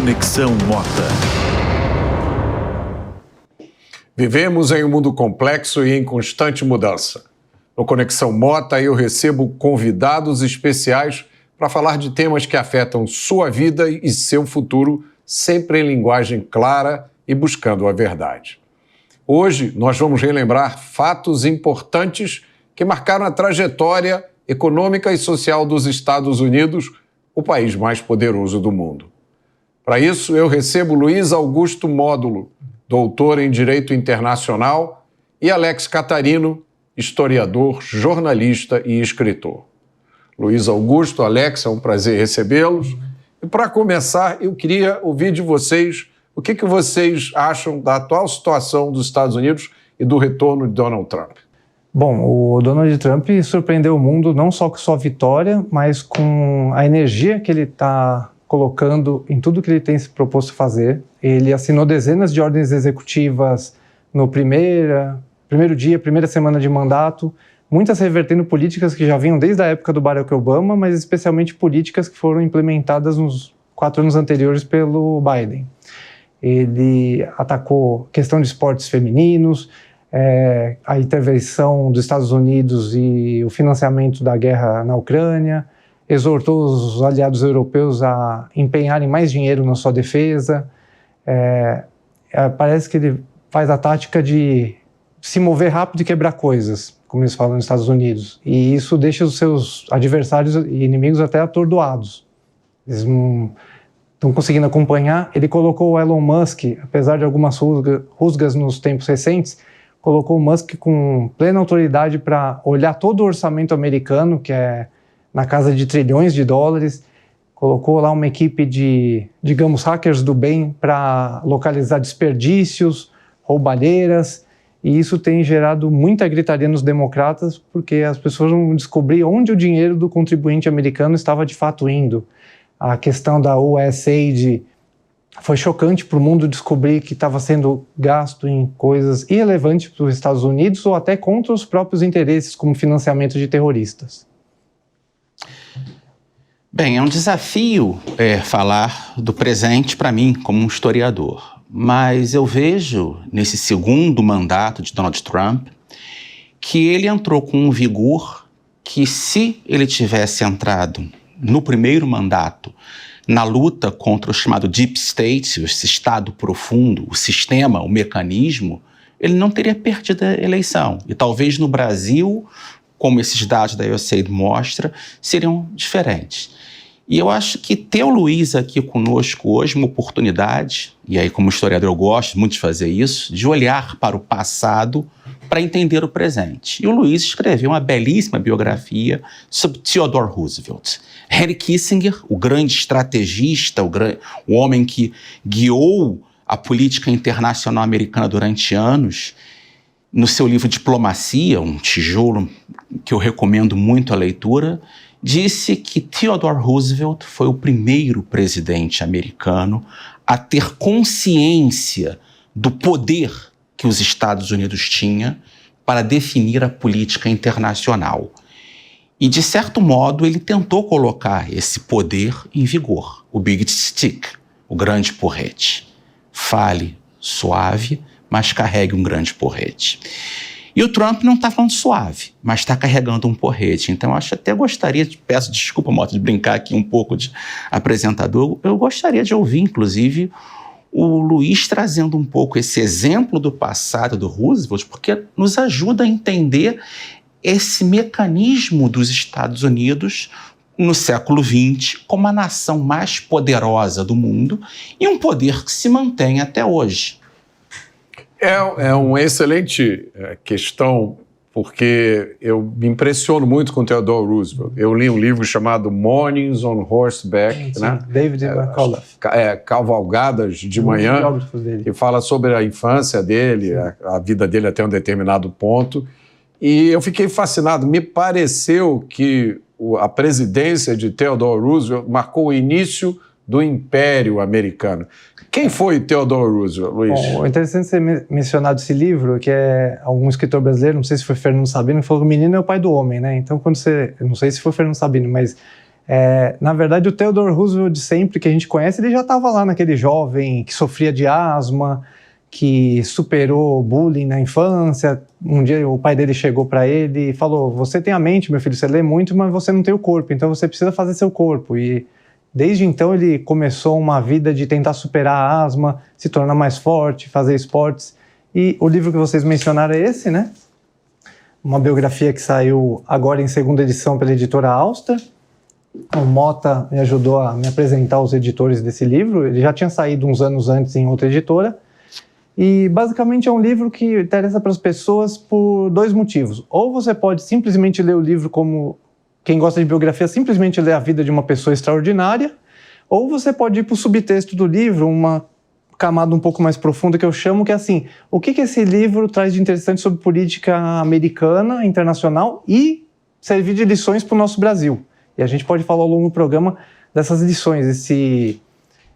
Conexão Mota. Vivemos em um mundo complexo e em constante mudança. No Conexão Mota, eu recebo convidados especiais para falar de temas que afetam sua vida e seu futuro, sempre em linguagem clara e buscando a verdade. Hoje, nós vamos relembrar fatos importantes que marcaram a trajetória econômica e social dos Estados Unidos, o país mais poderoso do mundo. Para isso, eu recebo Luiz Augusto Módulo, doutor em Direito Internacional, e Alex Catarino, historiador, jornalista e escritor. Luiz Augusto, Alex, é um prazer recebê-los. E para começar, eu queria ouvir de vocês o que vocês acham da atual situação dos Estados Unidos e do retorno de Donald Trump. Bom, o Donald Trump surpreendeu o mundo não só com sua vitória, mas com a energia que ele está colocando em tudo que ele tem se proposto fazer. Ele assinou dezenas de ordens executivas no primeiro dia, primeira semana de mandato, muitas revertendo políticas que já vinham desde a época do Barack Obama, mas especialmente políticas que foram implementadas nos 4 anos anteriores pelo Biden. Ele atacou a questão de esportes femininos, a intervenção dos Estados Unidos e o financiamento da guerra na Ucrânia, exortou os aliados europeus a empenharem mais dinheiro na sua defesa. Parece que ele faz a tática de se mover rápido e quebrar coisas, como eles falam nos Estados Unidos, e isso deixa os seus adversários e inimigos até atordoados. Eles não estão conseguindo acompanhar. Ele colocou o Elon Musk, apesar de algumas rusgas nos tempos recentes, colocou o Musk com plena autoridade para olhar todo o orçamento americano, que é na casa de trilhões de dólares, colocou lá uma equipe de, digamos, hackers do bem para localizar desperdícios, roubalheiras, e isso tem gerado muita gritaria nos democratas, porque as pessoas vão descobrir onde o dinheiro do contribuinte americano estava de fato indo. A questão da USAID foi chocante para o mundo descobrir que estava sendo gasto em coisas irrelevantes para os Estados Unidos ou até contra os próprios interesses, como financiamento de terroristas. Bem, é um desafio falar do presente para mim, como um historiador. Mas eu vejo, nesse segundo mandato de Donald Trump, que ele entrou com um vigor que, se ele tivesse entrado no primeiro mandato na luta contra o chamado Deep State, esse Estado profundo, o sistema, o mecanismo, ele não teria perdido a eleição. E talvez no Brasil, como esses dados da USAID mostram, seriam diferentes. E eu acho que ter o Luiz aqui conosco hoje é uma oportunidade, e aí como historiador eu gosto muito de fazer isso, de olhar para o passado para entender o presente. E o Luiz escreveu uma belíssima biografia sobre Theodore Roosevelt. Henry Kissinger, o grande estrategista, o homem que guiou a política internacional americana durante anos, no seu livro Diplomacia, um tijolo que eu recomendo muito a leitura, disse que Theodore Roosevelt foi o primeiro presidente americano a ter consciência do poder que os Estados Unidos tinham para definir a política internacional. E, de certo modo, ele tentou colocar esse poder em vigor. O Big Stick, o grande porrete. Fale suave, mas carregue um grande porrete. E o Trump não está falando suave, mas está carregando um porrete. Então, eu gostaria, peço desculpa, Mota, de brincar aqui um pouco de apresentador, eu gostaria de ouvir, inclusive, o Luiz trazendo um pouco esse exemplo do passado do Roosevelt, porque nos ajuda a entender esse mecanismo dos Estados Unidos no século XX como a nação mais poderosa do mundo e um poder que se mantém até hoje. É uma excelente questão, porque eu me impressiono muito com Theodore Roosevelt. Eu li um livro chamado Mornings on Horseback, sim, né? David McCullough. Cavalgadas de manhã, que fala sobre a infância dele, a vida dele até um determinado ponto. E eu fiquei fascinado. Me pareceu que a presidência de Theodore Roosevelt marcou o início do Império Americano. Quem foi Theodore Roosevelt, Luiz? Bom, é interessante você mencionar esse livro, que é algum escritor brasileiro, não sei se foi Fernando Sabino, que falou que o menino é o pai do homem, né? Então, não sei se foi Fernando Sabino, mas Na verdade, o Theodore Roosevelt de sempre, que a gente conhece, ele já estava lá naquele jovem que sofria de asma, que superou bullying na infância. Um dia o pai dele chegou para ele e falou: você tem a mente, meu filho, você lê muito, mas você não tem o corpo, então você precisa fazer seu corpo. E desde então ele começou uma vida de tentar superar a asma, se tornar mais forte, fazer esportes. E o livro que vocês mencionaram é esse, né? Uma biografia que saiu agora em segunda edição pela editora Auster. O Mota me ajudou a me apresentar aos editores desse livro. Ele já tinha saído uns anos antes em outra editora. E basicamente é um livro que interessa para as pessoas por 2 motivos. Ou você pode simplesmente ler o livro como quem gosta de biografia, simplesmente ler a vida de uma pessoa extraordinária, ou você pode ir para o subtexto do livro, uma camada um pouco mais profunda que eu chamo, que é assim: o que esse livro traz de interessante sobre política americana, internacional, e servir de lições para o nosso Brasil. E a gente pode falar ao longo do programa dessas lições,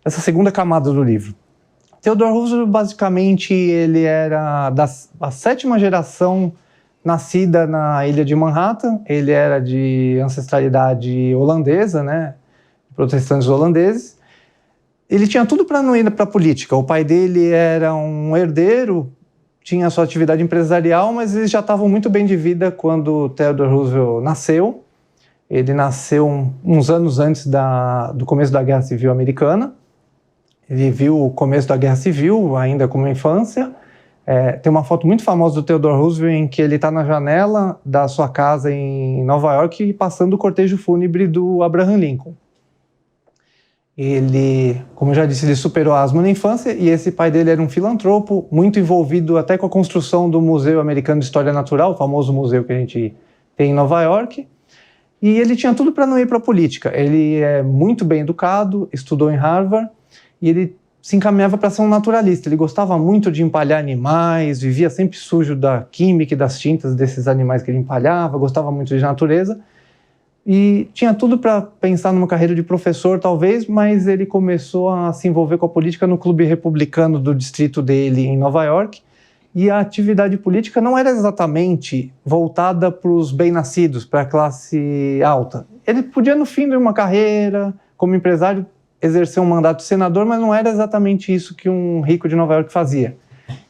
essa segunda camada do livro. Theodore Roosevelt, basicamente, ele era da 7ª geração nascida na ilha de Manhattan. Ele era de ancestralidade holandesa, né? Protestantes holandeses. Ele tinha tudo para não ir para a política. O pai dele era um herdeiro, tinha sua atividade empresarial, mas eles já estavam muito bem de vida quando Theodore Roosevelt nasceu. Ele nasceu uns anos antes do começo da Guerra Civil Americana. Ele viu o começo da Guerra Civil, ainda como infância. Tem uma foto muito famosa do Theodore Roosevelt em que ele está na janela da sua casa em Nova York passando o cortejo fúnebre do Abraham Lincoln. Ele, como eu já disse, ele superou a asma na infância, e esse pai dele era um filantropo, muito envolvido até com a construção do Museu Americano de História Natural, o famoso museu que a gente tem em Nova York. E ele tinha tudo para não ir para a política. Ele é muito bem educado, estudou em Harvard, e ele se encaminhava para ser um naturalista. Ele gostava muito de empalhar animais, vivia sempre sujo da química e das tintas desses animais que ele empalhava, gostava muito de natureza, e tinha tudo para pensar numa carreira de professor, talvez, mas ele começou a se envolver com a política no clube republicano do distrito dele em Nova York, e a atividade política não era exatamente voltada para os bem-nascidos, para a classe alta. Ele podia, no fim de uma carreira, como empresário, exercer um mandato de senador, mas não era exatamente isso que um rico de Nova York fazia.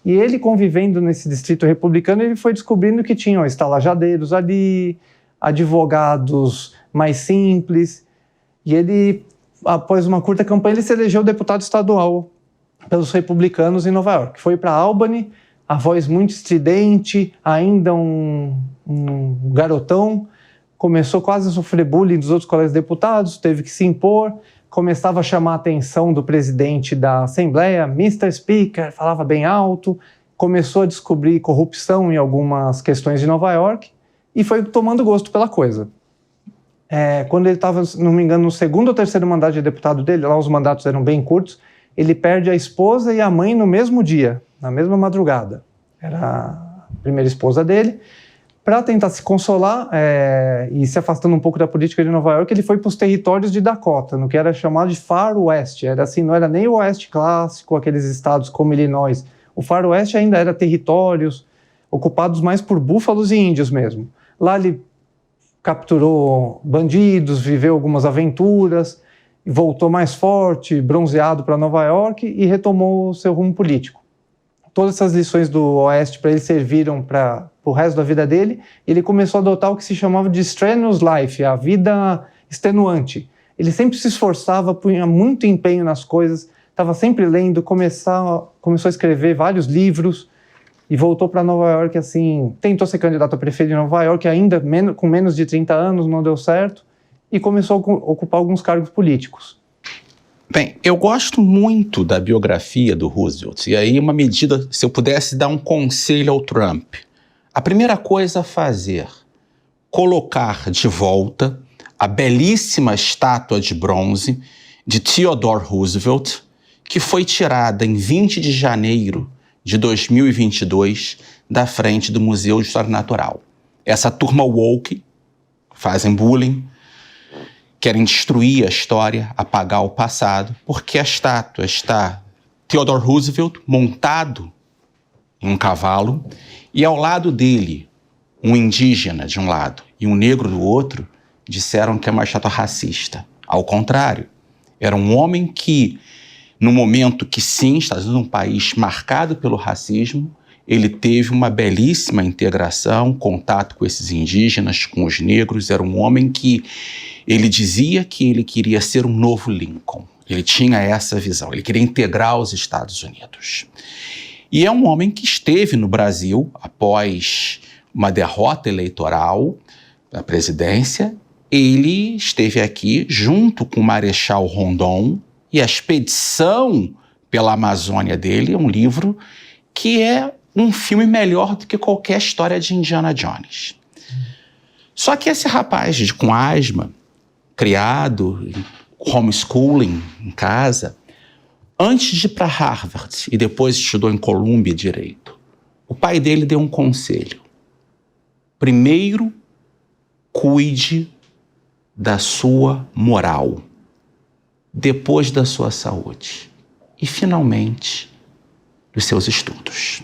E ele, convivendo nesse distrito republicano, ele foi descobrindo que tinham estalajadeiros ali, advogados mais simples, e ele, após uma curta campanha, ele se elegeu deputado estadual pelos republicanos em Nova York. Foi para Albany, a voz muito estridente, ainda um garotão, começou quase a sofrer bullying dos outros colegas deputados, teve que se impor, começava a chamar a atenção do presidente da Assembleia, Mr. Speaker, falava bem alto, começou a descobrir corrupção em algumas questões de Nova York e foi tomando gosto pela coisa. Quando ele estava, não me engano, no 2º ou 3º mandato de deputado dele, lá os mandatos eram bem curtos, ele perde a esposa e a mãe no mesmo dia, na mesma madrugada. Era a primeira esposa dele. Para tentar se consolar e se afastando um pouco da política de Nova York, ele foi para os territórios de Dakota, no que era chamado de Far West. Era assim, não era nem o Oeste clássico, aqueles estados como Illinois. O Far West ainda era territórios ocupados mais por búfalos e índios mesmo. Lá ele capturou bandidos, viveu algumas aventuras, voltou mais forte, bronzeado para Nova York e retomou o seu rumo político. Todas essas lições do Oeste para ele serviram para o resto da vida dele, e ele começou a adotar o que se chamava de strenuous life, a vida extenuante. Ele sempre se esforçava, punha muito empenho nas coisas, estava sempre lendo, começou a escrever vários livros, e voltou para Nova York assim, tentou ser candidato a prefeito de Nova York, ainda com menos de 30 anos, não deu certo, e começou a ocupar alguns cargos políticos. Bem, eu gosto muito da biografia do Roosevelt, e aí uma medida, se eu pudesse dar um conselho ao Trump, a primeira coisa a fazer, colocar de volta a belíssima estátua de bronze de Theodore Roosevelt, que foi tirada em 20 de janeiro de 2022 da frente do Museu de História Natural. Essa turma woke, fazem bullying, querem destruir a história, apagar o passado, porque a estátua está Theodore Roosevelt montado em um cavalo e ao lado dele um indígena de um lado e um negro do outro, disseram que é uma estátua racista. Ao contrário, era um homem que, no momento que sim, Estados Unidos é um país marcado pelo racismo, ele teve uma belíssima integração, contato com esses indígenas, com os negros. Era um homem que ele dizia que ele queria ser um novo Lincoln. Ele tinha essa visão, ele queria integrar os Estados Unidos. E é um homem que esteve no Brasil após uma derrota eleitoral da presidência. Ele esteve aqui junto com o Marechal Rondon, e a expedição pela Amazônia dele é um livro que é um filme melhor do que qualquer história de Indiana Jones. Só que esse rapaz com asma, criado em homeschooling em casa, antes de ir para Harvard e depois estudou em Columbia Direito, o pai dele deu um conselho. Primeiro, cuide da sua moral, depois da sua saúde e, finalmente, dos seus estudos.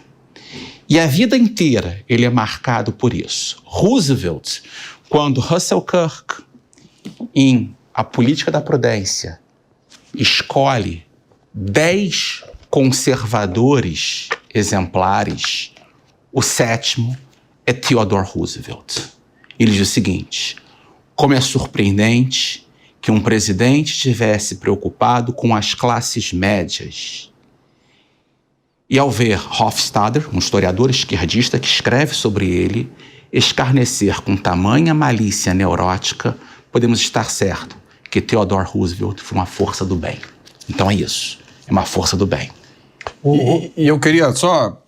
E a vida inteira ele é marcado por isso. Roosevelt, quando Russell Kirk, em A Política da Prudência, escolhe 10 conservadores exemplares, o 7º é Theodore Roosevelt. Ele diz o seguinte: como é surpreendente que um presidente estivesse preocupado com as classes médias. E ao ver Hofstadter, um historiador esquerdista que escreve sobre ele, escarnecer com tamanha malícia neurótica, podemos estar certo que Theodore Roosevelt foi uma força do bem. Então é isso, é uma força do bem. E eu queria só,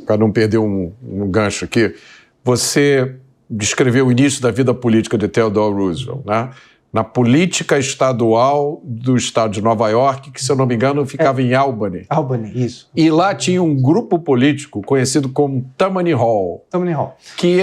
para não perder um gancho aqui, você descreveu o início da vida política de Theodore Roosevelt, né? Na política estadual do estado de Nova York, que, se eu não me engano, ficava em Albany. Albany, isso. E lá tinha um grupo político conhecido como Tammany Hall. Tammany Hall. Que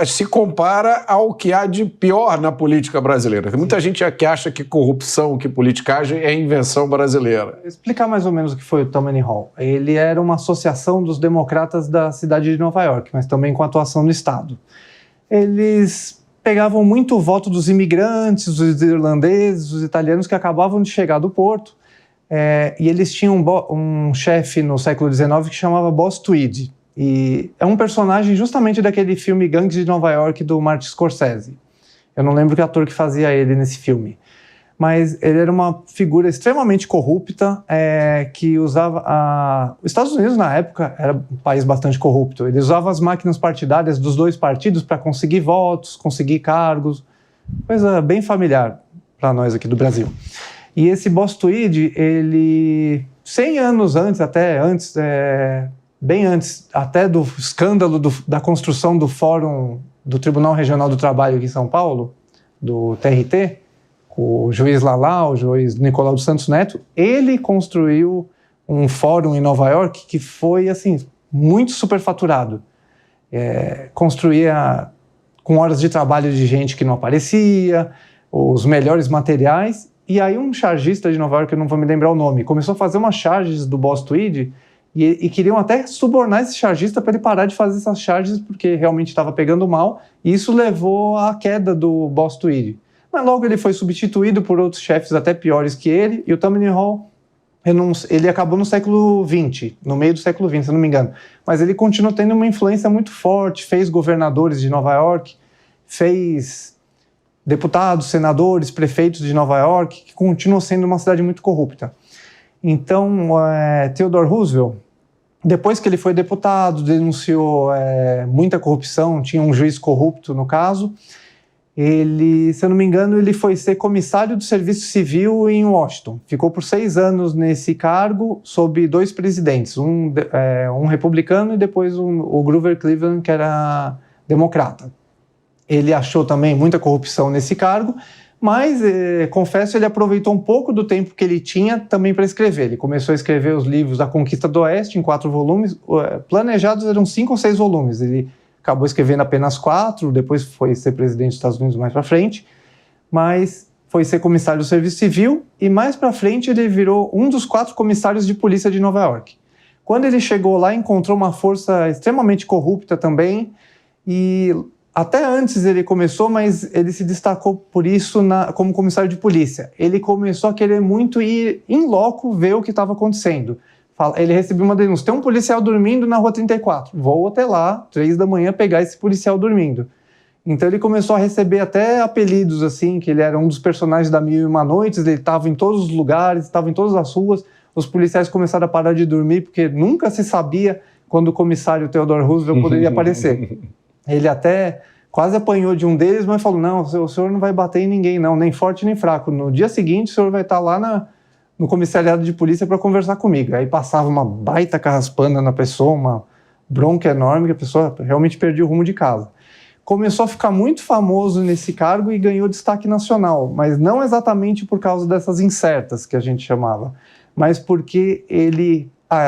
se compara ao que há de pior na política brasileira. Tem muita gente que acha que corrupção, que politicagem é invenção brasileira. Vou explicar mais ou menos o que foi o Tammany Hall. Ele era uma associação dos democratas da cidade de Nova York, mas também com atuação no estado. Eles pegavam muito o voto dos imigrantes, dos irlandeses, dos italianos que acabavam de chegar do porto, e eles tinham um chefe no século XIX que chamava Boss Tweed, e é um personagem justamente daquele filme Gangues de Nova York do Martin Scorsese. Eu não lembro que ator que fazia ele nesse filme, mas ele era uma figura extremamente corrupta, que usava... Os Estados Unidos, na época, era um país bastante corrupto. Ele usava as máquinas partidárias dos dois partidos para conseguir votos, conseguir cargos, coisa bem familiar para nós aqui do Brasil. E esse Boss Tweed, ele, 100 anos antes, bem antes até do escândalo da construção do Fórum do Tribunal Regional do Trabalho aqui em São Paulo, do TRT, o juiz Lalá, o juiz Nicolau dos Santos Neto, ele construiu um fórum em Nova York que foi, assim, muito superfaturado. Construía com horas de trabalho de gente que não aparecia, os melhores materiais, e aí um chargista de Nova York, eu não vou me lembrar o nome, começou a fazer umas charges do Boss Tweed e queriam até subornar esse chargista para ele parar de fazer essas charges porque realmente estava pegando mal, e isso levou à queda do Boss Tweed. Mas logo ele foi substituído por outros chefes até piores que ele, e o Tammany Hall, ele acabou no século XX, no meio do século XX, se não me engano. Mas ele continuou tendo uma influência muito forte, fez governadores de Nova York, fez deputados, senadores, prefeitos de Nova York, que continuou sendo uma cidade muito corrupta. Então, Theodore Roosevelt, depois que ele foi deputado, denunciou muita corrupção, tinha um juiz corrupto no caso. Ele, se eu não me engano, ele foi ser comissário do Serviço Civil em Washington. Ficou por 6 anos nesse cargo, sob 2 presidentes, um republicano e depois o Grover Cleveland, que era democrata. Ele achou também muita corrupção nesse cargo, mas, confesso, ele aproveitou um pouco do tempo que ele tinha também para escrever. Ele começou a escrever os livros da Conquista do Oeste em 4 volumes, planejados eram 5 ou 6 volumes. Ele acabou escrevendo apenas 4, depois foi ser presidente dos Estados Unidos mais para frente, mas foi ser comissário do Serviço Civil e mais para frente ele virou um dos 4 comissários de polícia de Nova York. Quando ele chegou lá, encontrou uma força extremamente corrupta também e Até antes ele começou, mas ele se destacou por isso como comissário de polícia. Ele começou a querer muito ir em loco ver o que estava acontecendo. Ele recebeu uma denúncia, tem um policial dormindo na Rua 34, vou até lá, 3 da manhã, pegar esse policial dormindo. Então ele começou a receber até apelidos, assim, que ele era um dos personagens da Mil e Uma Noites, ele estava em todos os lugares, estava em todas as ruas, os policiais começaram a parar de dormir, porque nunca se sabia quando o comissário Theodore Roosevelt poderia aparecer. Ele até quase apanhou de um deles, mas falou, não, o senhor não vai bater em ninguém, não, nem forte nem fraco. No dia seguinte, o senhor vai estar lá no comissariado de polícia para conversar comigo. Aí passava uma baita carraspana na pessoa, uma bronca enorme, que a pessoa realmente perdia o rumo de casa. Começou a ficar muito famoso nesse cargo e ganhou destaque nacional, mas não exatamente por causa dessas incertas que a gente chamava, mas porque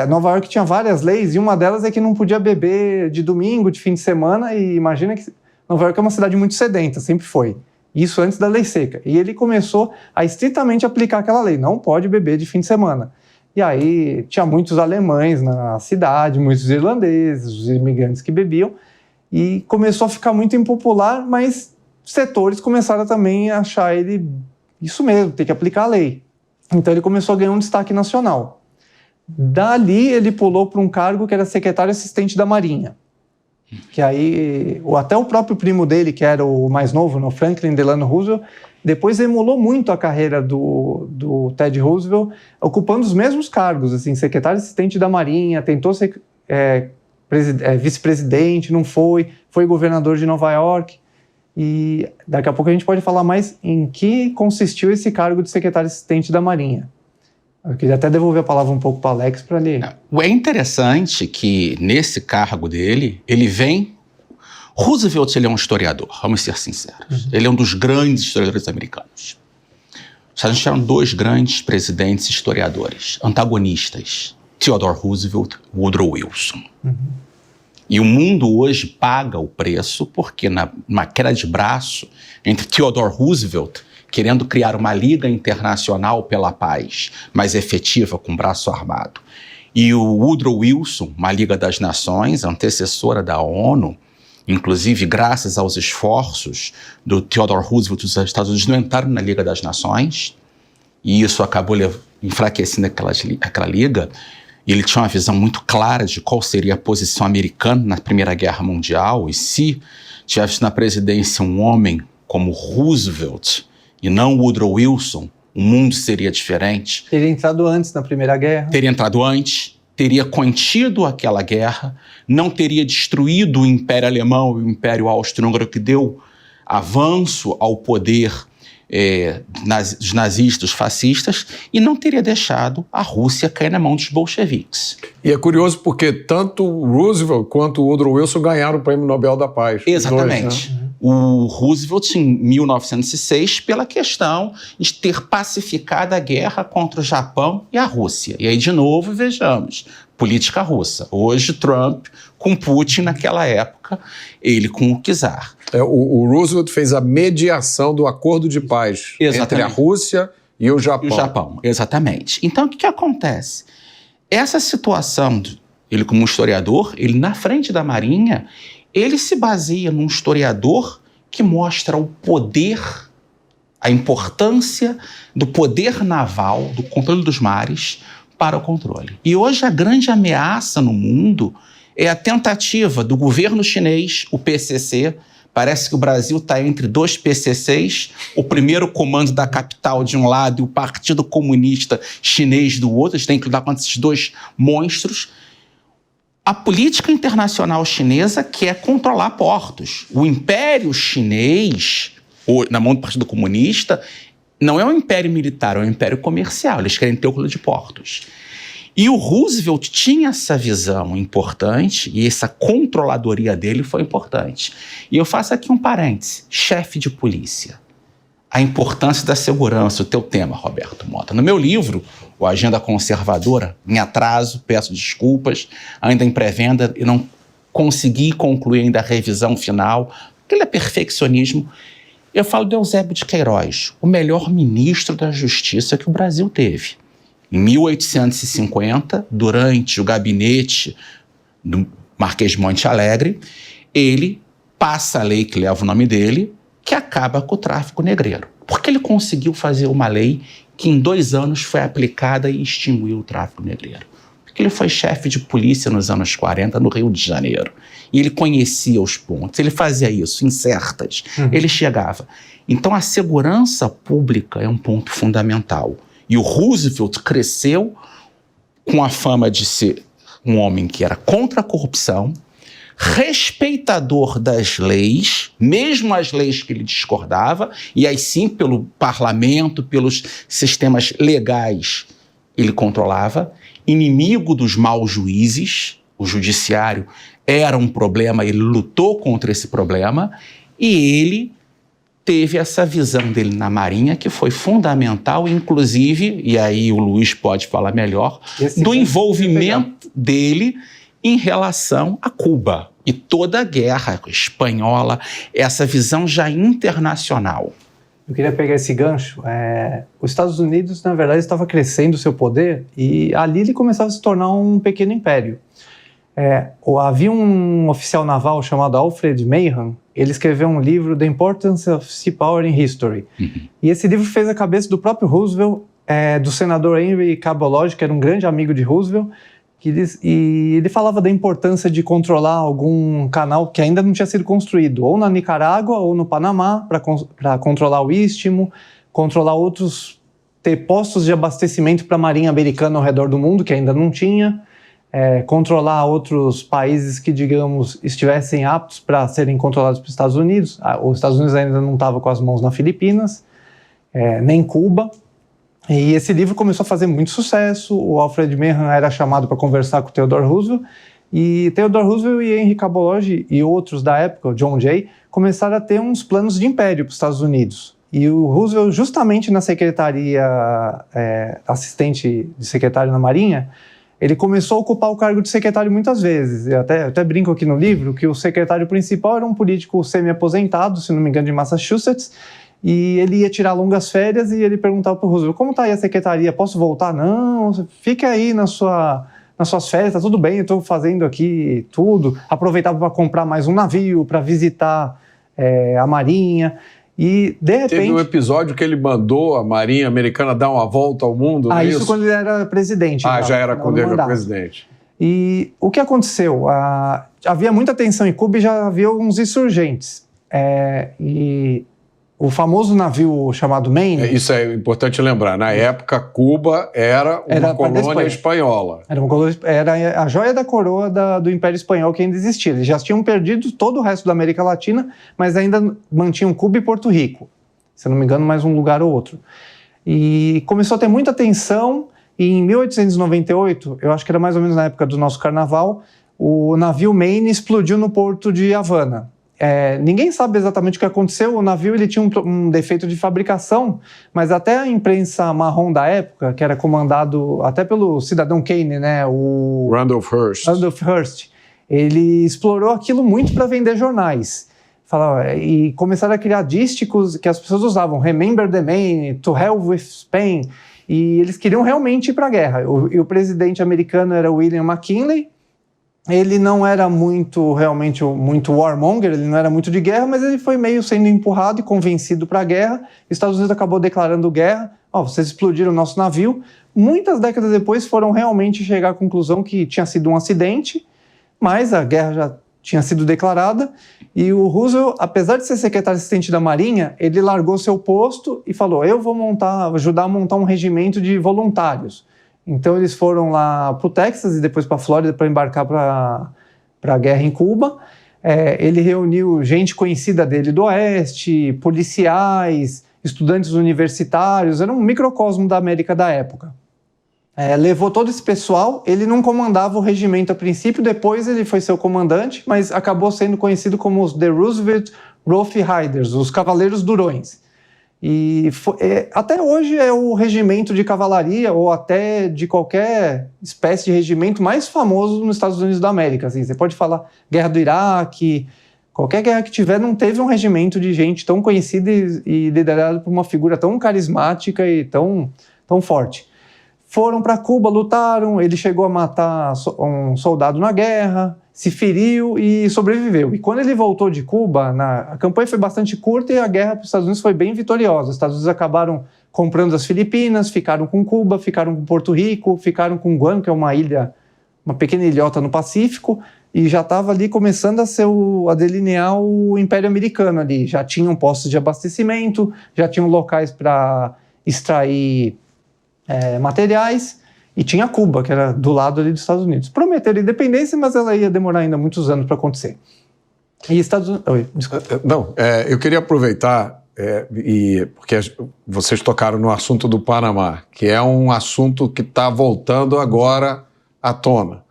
Nova York tinha várias leis e uma delas é que não podia beber de domingo, de fim de semana, e imagina que Nova York é uma cidade muito sedenta, sempre foi. Isso antes da lei seca. E ele começou a estritamente aplicar aquela lei, não pode beber de fim de semana. E aí tinha muitos alemães na cidade, muitos irlandeses, os imigrantes que bebiam, e começou a ficar muito impopular, mas setores começaram também a achar ele isso mesmo, tem que aplicar a lei. Então ele começou a ganhar um destaque nacional. Dali ele pulou para um cargo que era secretário assistente da Marinha. Que aí, até o próprio primo dele, que era o mais novo, no Franklin Delano Roosevelt, depois emulou muito a carreira do Ted Roosevelt, ocupando os mesmos cargos, assim, secretário assistente da Marinha, tentou ser vice-presidente, não foi governador de Nova York, e daqui a pouco a gente pode falar mais em que consistiu esse cargo de secretário assistente da Marinha. Eu queria até devolver a palavra um pouco para o Alex para ler. É interessante que nesse cargo dele, ele vem... Roosevelt, ele é um historiador, vamos ser sinceros. Ele é um dos grandes historiadores americanos. Os Estados Unidos tiveram 2 grandes presidentes historiadores, antagonistas, Theodore Roosevelt e Woodrow Wilson. E o mundo hoje paga o preço porque numa queda de braço entre Theodore Roosevelt, querendo criar uma liga internacional pela paz, mais efetiva, com braço armado, e o Woodrow Wilson, uma Liga das Nações, antecessora da ONU, inclusive graças aos esforços do Theodore Roosevelt, os Estados Unidos não entraram na Liga das Nações, e isso acabou enfraquecendo aquela liga. Ele tinha uma visão muito clara de qual seria a posição americana na Primeira Guerra Mundial, e se tivesse na presidência um homem como Roosevelt e não Woodrow Wilson, o mundo seria diferente. Teria entrado antes na Primeira Guerra. Teria entrado antes, teria contido aquela guerra, não teria destruído o Império Alemão e o Império Austro-Húngaro, que deu avanço ao poder dos nazistas, dos fascistas, e não teria deixado a Rússia cair na mão dos bolcheviques. E é curioso porque tanto Roosevelt quanto o Woodrow Wilson ganharam o Prêmio Nobel da Paz. Exatamente. 2, né? O Roosevelt, em 1906, pela questão de ter pacificado a guerra contra o Japão e a Rússia. E aí, de novo, vejamos, política russa. Hoje, Trump com Putin, naquela época, ele com o czar. O Roosevelt fez a mediação do acordo de paz entre a Rússia e o Japão. E o Japão, exatamente. Então, o que acontece? Essa situação, ele como historiador, ele na frente da Marinha, ele se baseia num historiador que mostra o poder, a importância do poder naval, do controle dos mares para o controle. E hoje a grande ameaça no mundo é a tentativa do governo chinês, o PCC. Parece que o Brasil está entre 2 PCCs, o primeiro comando da capital de um lado e o Partido Comunista Chinês do outro. A gente tem que lidar com esses 2 monstros. A política internacional chinesa quer controlar portos. O Império Chinês, na mão do Partido Comunista, não é um império militar, é um império comercial. Eles querem ter o controle de portos. E o Roosevelt tinha essa visão importante e essa controladoria dele foi importante. E eu faço aqui um parêntese. Chefe de polícia. A importância da segurança, o teu tema, Roberto Mota. No meu livro, o Agenda Conservadora, em atraso, peço desculpas, ainda em pré-venda, e não consegui concluir ainda a revisão final, aquele é perfeccionismo. Eu falo de Eusébio de Queiroz, o melhor ministro da Justiça que o Brasil teve. Em 1850, durante o gabinete do Marquês de Monte Alegre, ele passa a lei que leva o nome dele, que acaba com o tráfico negreiro. Porque ele conseguiu fazer uma lei que em 2 anos foi aplicada e extinguiu o tráfico negreiro. Porque ele foi chefe de polícia nos anos 40 no Rio de Janeiro. E ele conhecia os pontos, ele fazia isso em certas, ele chegava. Então a segurança pública é um ponto fundamental. E o Roosevelt cresceu com a fama de ser um homem que era contra a corrupção, respeitador das leis, mesmo as leis que ele discordava, e aí sim pelo parlamento, pelos sistemas legais ele controlava, inimigo dos maus juízes, o judiciário era um problema, ele lutou contra esse problema, e ele teve essa visão dele na Marinha que foi fundamental, inclusive, e aí o Luiz pode falar melhor, do envolvimento dele em relação a Cuba e toda a guerra espanhola, essa visão já internacional. Eu queria pegar esse gancho. Os Estados Unidos, na verdade, estava crescendo o seu poder e ali ele começava a se tornar um pequeno império. Havia um oficial naval chamado Alfred Mahan. Ele escreveu um livro, The Importance of Sea Power in History. E esse livro fez a cabeça do próprio Roosevelt, do senador Henry Cabot Lodge, que era um grande amigo de Roosevelt, e ele falava da importância de controlar algum canal que ainda não tinha sido construído, ou na Nicarágua ou no Panamá, para controlar o Istmo, controlar ter postos de abastecimento para a Marinha Americana ao redor do mundo, que ainda não tinha, controlar outros países que, digamos, estivessem aptos para serem controlados pelos Estados Unidos. Os Estados Unidos ainda não estava com as mãos nas Filipinas, nem Cuba. E esse livro começou a fazer muito sucesso. O Alfred Mahan era chamado para conversar com o Theodore Roosevelt, e Theodore Roosevelt e Henry Cabot Lodge e outros da época, o John Jay, começaram a ter uns planos de império para os Estados Unidos. E o Roosevelt, justamente na secretaria, assistente de secretário na Marinha, ele começou a ocupar o cargo de secretário muitas vezes. Eu até brinco aqui no livro que o secretário principal era um político semi-aposentado, se não me engano, de Massachusetts, e ele ia tirar longas férias e ele perguntava para o Roosevelt: como está aí a secretaria? Posso voltar? Não, fica aí nas suas férias, está tudo bem, eu estou fazendo aqui tudo. Aproveitava para comprar mais um navio, para visitar a Marinha. E, de repente... Teve um episódio que ele mandou a Marinha Americana dar uma volta ao mundo, não é isso? Isso quando ele era presidente. Já era quando ele era presidente. E o que aconteceu? Havia muita tensão em Cuba e já havia uns insurgentes. E o famoso navio chamado Maine... Isso é importante lembrar. Na época, Cuba era uma colônia espanhola. Era a joia da coroa do Império Espanhol que ainda existia. Eles já tinham perdido todo o resto da América Latina, mas ainda mantinham Cuba e Porto Rico. Se eu não me engano, mais um lugar ou outro. E começou a ter muita tensão, e em 1898, eu acho que era mais ou menos na época do nosso carnaval, o navio Maine explodiu no porto de Havana. Ninguém sabe exatamente o que aconteceu. O navio ele tinha um defeito de fabricação, mas até a imprensa marrom da época, que era comandado até pelo cidadão Kane, né, o Randolph Hearst, ele explorou aquilo muito para vender jornais. E começaram a criar dísticos que as pessoas usavam: Remember the Maine, To Hell with Spain, e eles queriam realmente ir para a guerra. E o presidente americano era William McKinley. Ele não era realmente muito warmonger, ele não era muito de guerra, mas ele foi meio sendo empurrado e convencido para a guerra. Os Estados Unidos acabou declarando guerra. Vocês explodiram o nosso navio. Muitas décadas depois foram realmente chegar à conclusão que tinha sido um acidente, mas a guerra já tinha sido declarada. E o Roosevelt, apesar de ser secretário assistente da Marinha, ele largou seu posto e falou: eu vou ajudar a montar um regimento de voluntários. Então eles foram lá para o Texas e depois para a Flórida para embarcar para a guerra em Cuba. Ele reuniu gente conhecida dele do Oeste, policiais, estudantes universitários, era um microcosmo da América da época. Levou todo esse pessoal. Ele não comandava o regimento a princípio, depois ele foi seu comandante, mas acabou sendo conhecido como os The Roosevelt Rough Riders, os Cavaleiros Durões. E até hoje é o regimento de cavalaria, ou até de qualquer espécie de regimento mais famoso nos Estados Unidos da América. Assim, você pode falar guerra do Iraque, qualquer guerra que tiver, não teve um regimento de gente tão conhecida e liderado por uma figura tão carismática e tão forte. Foram para Cuba, lutaram, ele chegou a matar um soldado na guerra, se feriu e sobreviveu. E quando ele voltou de Cuba, a campanha foi bastante curta e a guerra para os Estados Unidos foi bem vitoriosa. Os Estados Unidos acabaram comprando as Filipinas, ficaram com Cuba, ficaram com Porto Rico, ficaram com Guam, que é uma ilha, uma pequena ilhota no Pacífico, e já estava ali começando a delinear o Império Americano ali. Já tinham postos de abastecimento, já tinham locais para extrair materiais, e tinha Cuba, que era do lado ali dos Estados Unidos. Prometeram independência, mas ela ia demorar ainda muitos anos para acontecer. E Estados Unidos... Oi, desculpa. Não, eu queria aproveitar, porque vocês tocaram no assunto do Panamá, que é um assunto que está voltando agora à tona.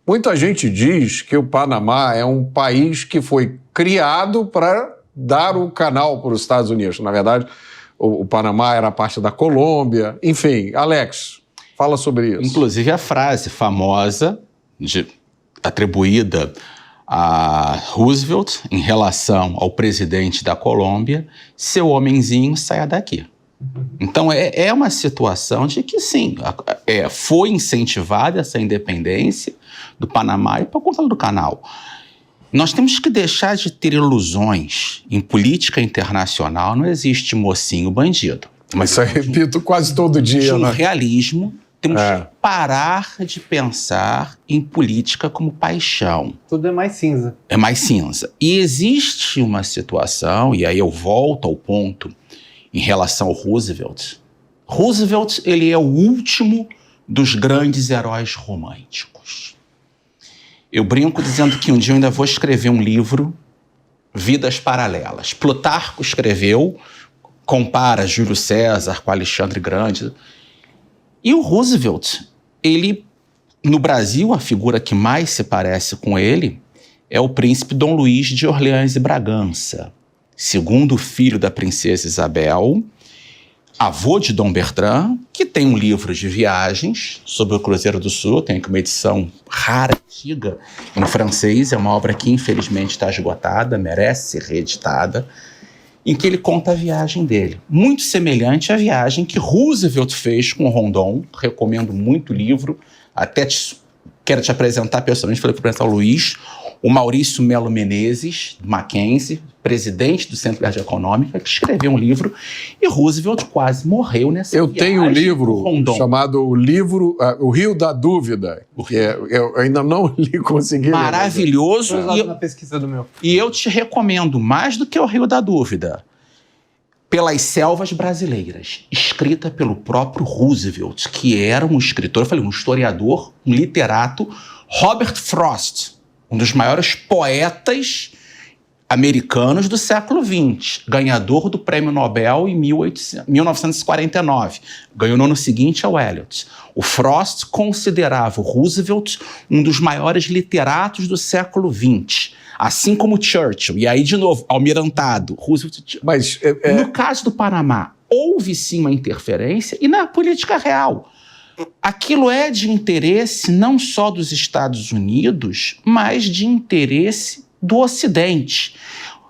Muita gente diz que o Panamá é um país que foi criado para dar o canal para os Estados Unidos. Na verdade, o Panamá era parte da Colômbia. Enfim, Alex, fala sobre isso. Inclusive a frase famosa atribuída a Roosevelt em relação ao presidente da Colômbia: seu homenzinho, saia daqui. Então é uma situação de que sim, foi incentivada essa independência do Panamá e por conta do canal. Nós temos que deixar de ter ilusões. Em política internacional não existe mocinho bandido. Mas isso eu repito quase todo dia, né? Realismo. Temos que parar de pensar em política como paixão. Tudo é mais cinza. É mais cinza. E existe uma situação, e aí eu volto ao ponto em relação ao Roosevelt. Roosevelt, ele é o último dos grandes heróis românticos. Eu brinco dizendo que um dia eu ainda vou escrever um livro, Vidas Paralelas. Plutarco escreveu, compara Júlio César com Alexandre Grande. E o Roosevelt, ele, no Brasil, a figura que mais se parece com ele é o príncipe Dom Luís de Orleans e Bragança, segundo filho da princesa Isabel, avô de Dom Bertrand, que tem um livro de viagens sobre o Cruzeiro do Sul, tem aqui uma edição rara, antiga, em francês, é uma obra que infelizmente está esgotada, merece ser reeditada, em que ele conta a viagem dele. Muito semelhante à viagem que Roosevelt fez com Rondon. Recomendo muito o livro. Até quero te apresentar pessoalmente, falei para apresentar o Luiz, o Maurício Melo Menezes, do Mackenzie, presidente do Centro de Arte Econômica, que escreveu um livro, e Roosevelt quase morreu nessa viagem. Eu tenho um livro chamado O Rio da Dúvida, que eu ainda não li, consegui. Maravilhoso. Na pesquisa do meu. E eu te recomendo, mais do que O Rio da Dúvida, Pelas Selvas Brasileiras, escrita pelo próprio Roosevelt, que era um escritor, eu falei, um historiador, um literato, Robert Frost, um dos maiores poetas americanos do século XX, ganhador do Prêmio Nobel em 1949. Ganhou no ano seguinte ao Eliot. O Frost considerava o Roosevelt um dos maiores literatos do século XX, assim como Churchill. E aí, de novo, almirantado. Roosevelt. Mas, No caso do Panamá, houve sim uma interferência, e na política real. Aquilo é de interesse não só dos Estados Unidos, mas de interesse do Ocidente.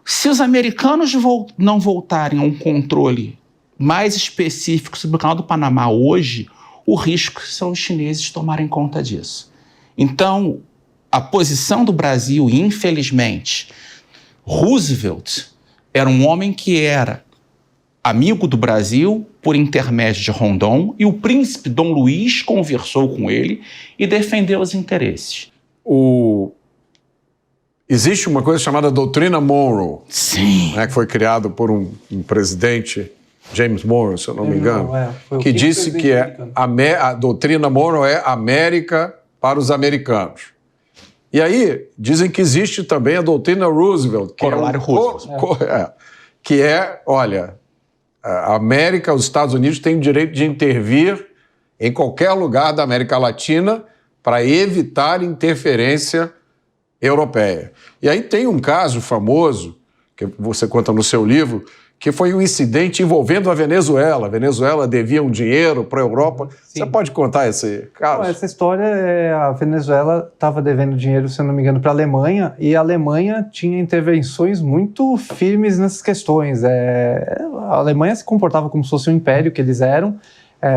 Se os americanos não voltarem a um controle mais específico sobre o canal do Panamá hoje, o risco são os chineses tomarem conta disso. Então, a posição do Brasil, infelizmente, Roosevelt era um homem que era amigo do Brasil por intermédio de Rondon, e o príncipe Dom Luís conversou com ele e defendeu os interesses. Existe uma coisa chamada Doutrina Monroe. Sim. Né, que foi criado por um presidente, James Monroe, se eu não me engano, que disse que a Doutrina Monroe é América para os americanos. E aí, dizem que existe também a Doutrina Roosevelt, que olha, a América, os Estados Unidos têm o direito de intervir em qualquer lugar da América Latina para evitar interferência europeia. E aí tem um caso famoso, que você conta no seu livro, que foi um incidente envolvendo a Venezuela. A Venezuela devia um dinheiro para a Europa. Sim. Você pode contar esse caso? Essa história, a Venezuela estava devendo dinheiro, se eu não me engano, para a Alemanha, e a Alemanha tinha intervenções muito firmes nessas questões. A Alemanha se comportava como se fosse um império que eles eram.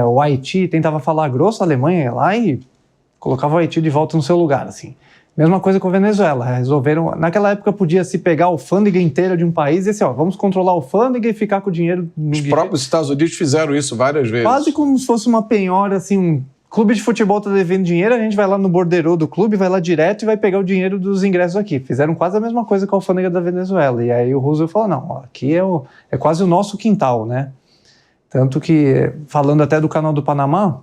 O Haiti tentava falar grosso, a Alemanha ia lá e colocava o Haiti de volta no seu lugar, assim. Mesma coisa com a Venezuela. Resolveram, naquela época podia se pegar a alfândega inteira de um país e assim, vamos controlar a alfândega e ficar com o dinheiro no Os próprios Estados Unidos fizeram isso várias vezes. Quase como se fosse uma penhora, assim, um clube de futebol tá devendo dinheiro, a gente vai lá no borderô do clube, vai lá direto e vai pegar o dinheiro dos ingressos aqui. Fizeram quase a mesma coisa com a alfândega da Venezuela. E aí o Roosevelt falou, não, aqui é quase o nosso quintal, né? Tanto que, falando até do canal do Panamá,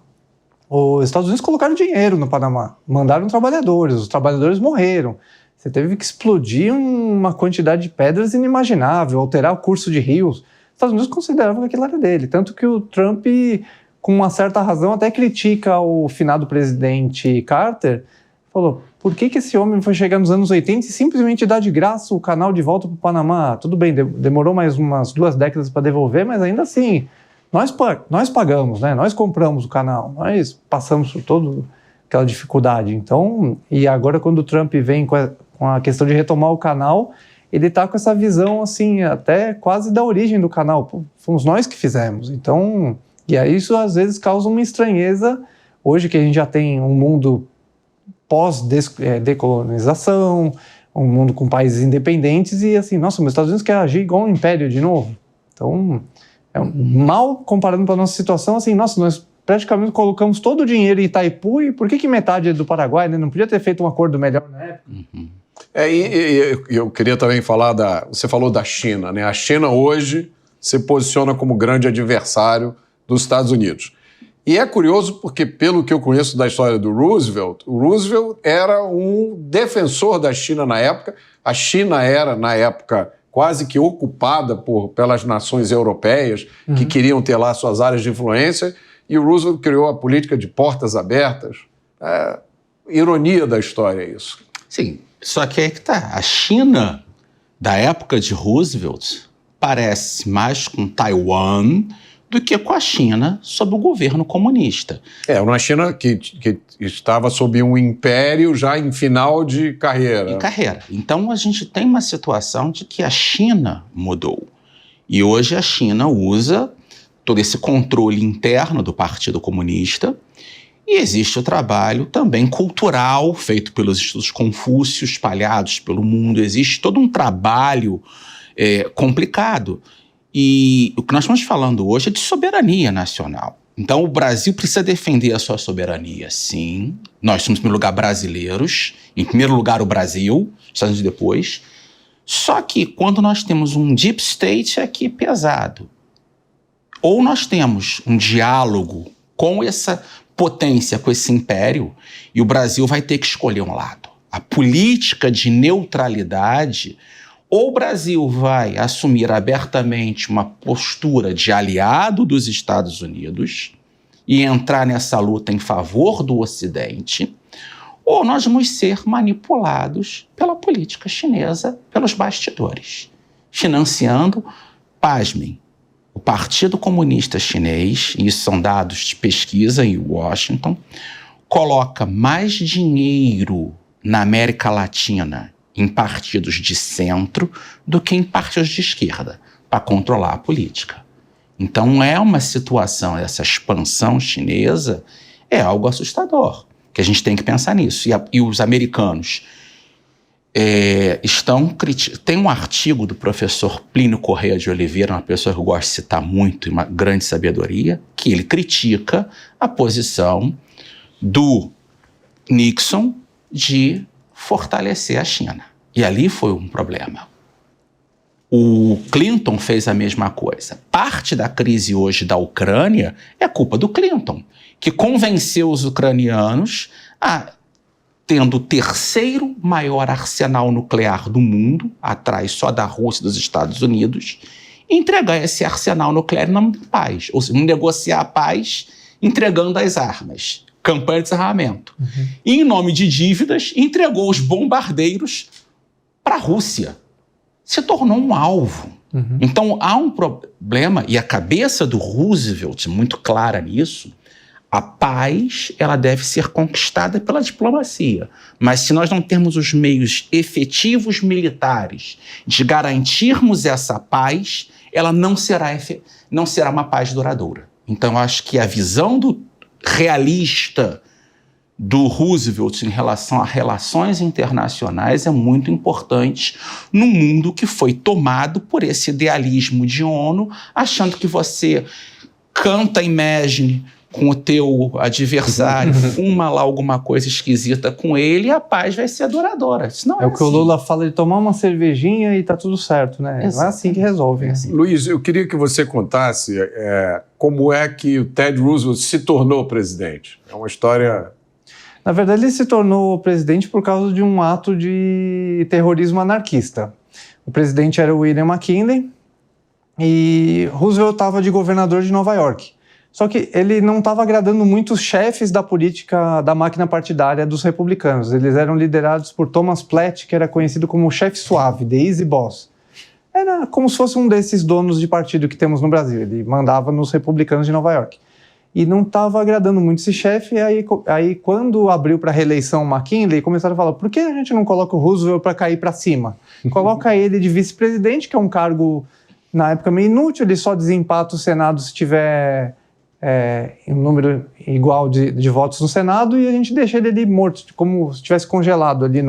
os Estados Unidos colocaram dinheiro no Panamá, mandaram trabalhadores, os trabalhadores morreram. Você teve que explodir uma quantidade de pedras inimaginável, alterar o curso de rios. Os Estados Unidos consideravam que aquilo era dele. Tanto que o Trump, com uma certa razão, até critica o finado presidente Carter, falou, por que esse homem foi chegar nos anos 80 e simplesmente dar de graça o canal de volta para o Panamá? Tudo bem, demorou mais umas 2 décadas para devolver, mas ainda assim... Nós pagamos, né? Nós compramos o canal, nós passamos por toda aquela dificuldade. Então, e agora quando o Trump vem com a questão de retomar o canal, ele está com essa visão, assim, até quase da origem do canal. Pô, fomos nós que fizemos. Então, e aí isso às vezes causa uma estranheza, hoje que a gente já tem um mundo pós-decolonização, um mundo com países independentes e assim, nossa, os Estados Unidos quer agir igual um império de novo. Então... mal comparando para a nossa situação, assim, nossa, nós praticamente colocamos todo o dinheiro em Itaipu e por que metade é do Paraguai, né? Não podia ter feito um acordo melhor na época? Uhum. E eu queria também falar você falou da China, né? A China hoje se posiciona como grande adversário dos Estados Unidos. E é curioso porque, pelo que eu conheço da história do Roosevelt, o Roosevelt era um defensor da China na época. A China era, na época, quase que ocupada pelas nações europeias que queriam ter lá suas áreas de influência, e o Roosevelt criou a política de portas abertas. Ironia da história isso. Sim, só que aí que tá. A China, da época de Roosevelt, parece mais com Taiwan do que com a China sob o governo comunista. Uma China que estava sob um império já em final de carreira. Então a gente tem uma situação de que a China mudou. E hoje a China usa todo esse controle interno do Partido Comunista e existe o trabalho também cultural feito pelos estudos Confúcio espalhados pelo mundo. Existe todo um trabalho complicado. E o que nós estamos falando hoje é de soberania nacional. Então o Brasil precisa defender a sua soberania, sim. Nós somos, em primeiro lugar, brasileiros. Em primeiro lugar, o Brasil, Estados Unidos depois. Só que quando nós temos um deep state aqui pesado, ou nós temos um diálogo com essa potência, com esse império, e o Brasil vai ter que escolher um lado. A política de neutralidade... ou o Brasil vai assumir abertamente uma postura de aliado dos Estados Unidos e entrar nessa luta em favor do Ocidente, ou nós vamos ser manipulados pela política chinesa, pelos bastidores, financiando, pasmem, o Partido Comunista Chinês, e isso são dados de pesquisa em Washington, coloca mais dinheiro na América Latina em partidos de centro do que em partidos de esquerda, para controlar a política. Então é uma situação, essa expansão chinesa é algo assustador, que a gente tem que pensar nisso. E os americanos tem um artigo do professor Plínio Correia de Oliveira, uma pessoa que eu gosto de citar muito, e uma grande sabedoria, que ele critica a posição do Nixon de fortalecer a China. E ali foi um problema. O Clinton fez a mesma coisa. Parte da crise hoje da Ucrânia é culpa do Clinton, que convenceu os ucranianos a, tendo o 3º maior arsenal nuclear do mundo, atrás só da Rússia e dos Estados Unidos, entregar esse arsenal nuclear em nome da paz, ou seja, negociar a paz entregando as armas. Campanha de desarmamento. E, em nome de dívidas, entregou os bombardeiros para a Rússia. Se tornou um alvo. Então, há um problema, e a cabeça do Roosevelt, muito clara nisso, a paz ela deve ser conquistada pela diplomacia. Mas se nós não temos os meios efetivos militares de garantirmos essa paz, ela não será uma paz duradoura. Então, acho que a visão do realista do Roosevelt em relação a relações internacionais é muito importante num mundo que foi tomado por esse idealismo de ONU, achando que você canta Imagine com o teu adversário, fuma lá alguma coisa esquisita com ele e a paz vai ser duradoura. Isso não é o que assim. o Lula fala de tomar uma cervejinha e tá tudo certo, né? Não é assim que resolve. É assim. Luiz, eu queria que você contasse como é que o Ted Roosevelt se tornou presidente. É uma história... Na verdade, ele se tornou presidente por causa de um ato de terrorismo anarquista. O presidente era o William McKinley e Roosevelt estava de governador de Nova York. Só que ele não estava agradando muito os chefes da política da máquina partidária dos republicanos. Eles eram liderados por Thomas Platt, que era conhecido como o chefe suave, the easy boss. Era como se fosse um desses donos de partido que temos no Brasil. Ele mandava nos republicanos de Nova York. E não estava agradando muito esse chefe. E aí, quando abriu para a reeleição o McKinley, começaram a falar, por que a gente não coloca o Roosevelt para cair para cima? Coloca ele de vice-presidente, que é um cargo, na época, meio inútil. Ele só desempata o Senado se tiver... um número igual de votos no Senado, e a gente deixa ele ali morto, como se estivesse congelado ali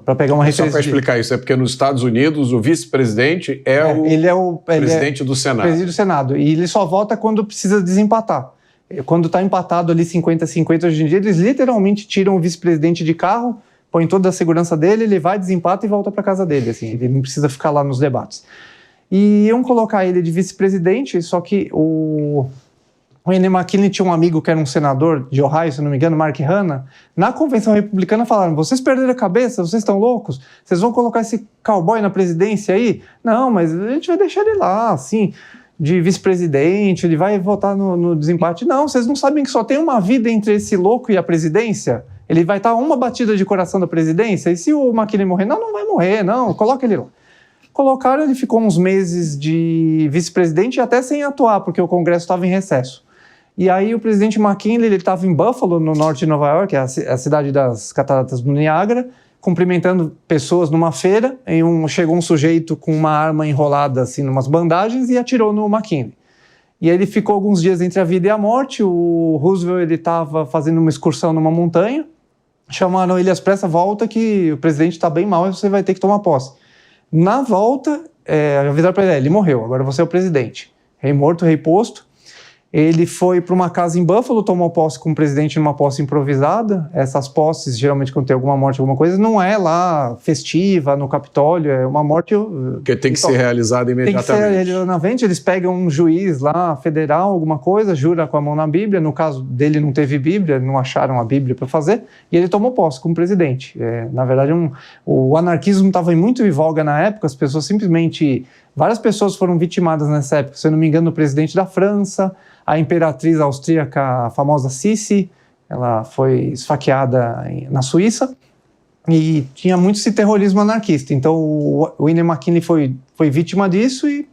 para pegar uma referência. Só para explicar isso, é porque nos Estados Unidos o vice-presidente ele é o presidente do Senado. Presidente do Senado, e ele só vota quando precisa desempatar. Quando está empatado ali 50-50 hoje em dia, eles literalmente tiram o vice-presidente de carro, põem toda a segurança dele, ele vai, desempata e volta para casa dele. Assim, ele não precisa ficar lá nos debates. E iam colocar ele de vice-presidente, só que o William McKinley tinha um amigo que era um senador de Ohio, se não me engano, Mark Hanna. Na convenção republicana falaram, vocês perderam a cabeça, vocês estão loucos? Vocês vão colocar esse cowboy na presidência aí? Não, mas a gente vai deixar ele lá, assim, de vice-presidente, ele vai votar no desempate. Não, vocês não sabem que só tem uma vida entre esse louco e a presidência? Ele vai estar uma batida de coração da presidência? E se o McKinley morrer? Não, não vai morrer, não, coloca ele lá. Colocaram, ele ficou uns meses de vice-presidente, até sem atuar, porque o Congresso estava em recesso. E aí o presidente McKinley, ele estava em Buffalo, no norte de Nova York, a cidade das cataratas do Niágara, cumprimentando pessoas numa feira, e chegou um sujeito com uma arma enrolada assim, numas bandagens e atirou no McKinley. E aí ele ficou alguns dias entre a vida e a morte. O Roosevelt estava fazendo uma excursão numa montanha, chamaram ele às pressas, volta que o presidente está bem mal e você vai ter que tomar posse. Na volta, avisaram para ele, ele morreu, agora você é o presidente. Rei morto, rei posto. Ele foi para uma casa em Buffalo, tomou posse como presidente numa posse improvisada. Essas posses, geralmente quando tem alguma morte, alguma coisa, não é lá festiva, no Capitólio, é uma morte... Porque tem que ser realizada imediatamente. Tem que ser realizadamente. Eles pegam um juiz lá, federal, alguma coisa, jura com a mão na Bíblia. No caso dele não teve Bíblia, não acharam a Bíblia para fazer, e ele tomou posse como presidente. Na verdade, o anarquismo estava muito em voga na época, as pessoas simplesmente... Várias pessoas foram vitimadas nessa época, se eu não me engano, o presidente da França, a imperatriz austríaca, a famosa Sissi, ela foi esfaqueada na Suíça, e tinha muito esse terrorismo anarquista. Então o William McKinley foi vítima disso e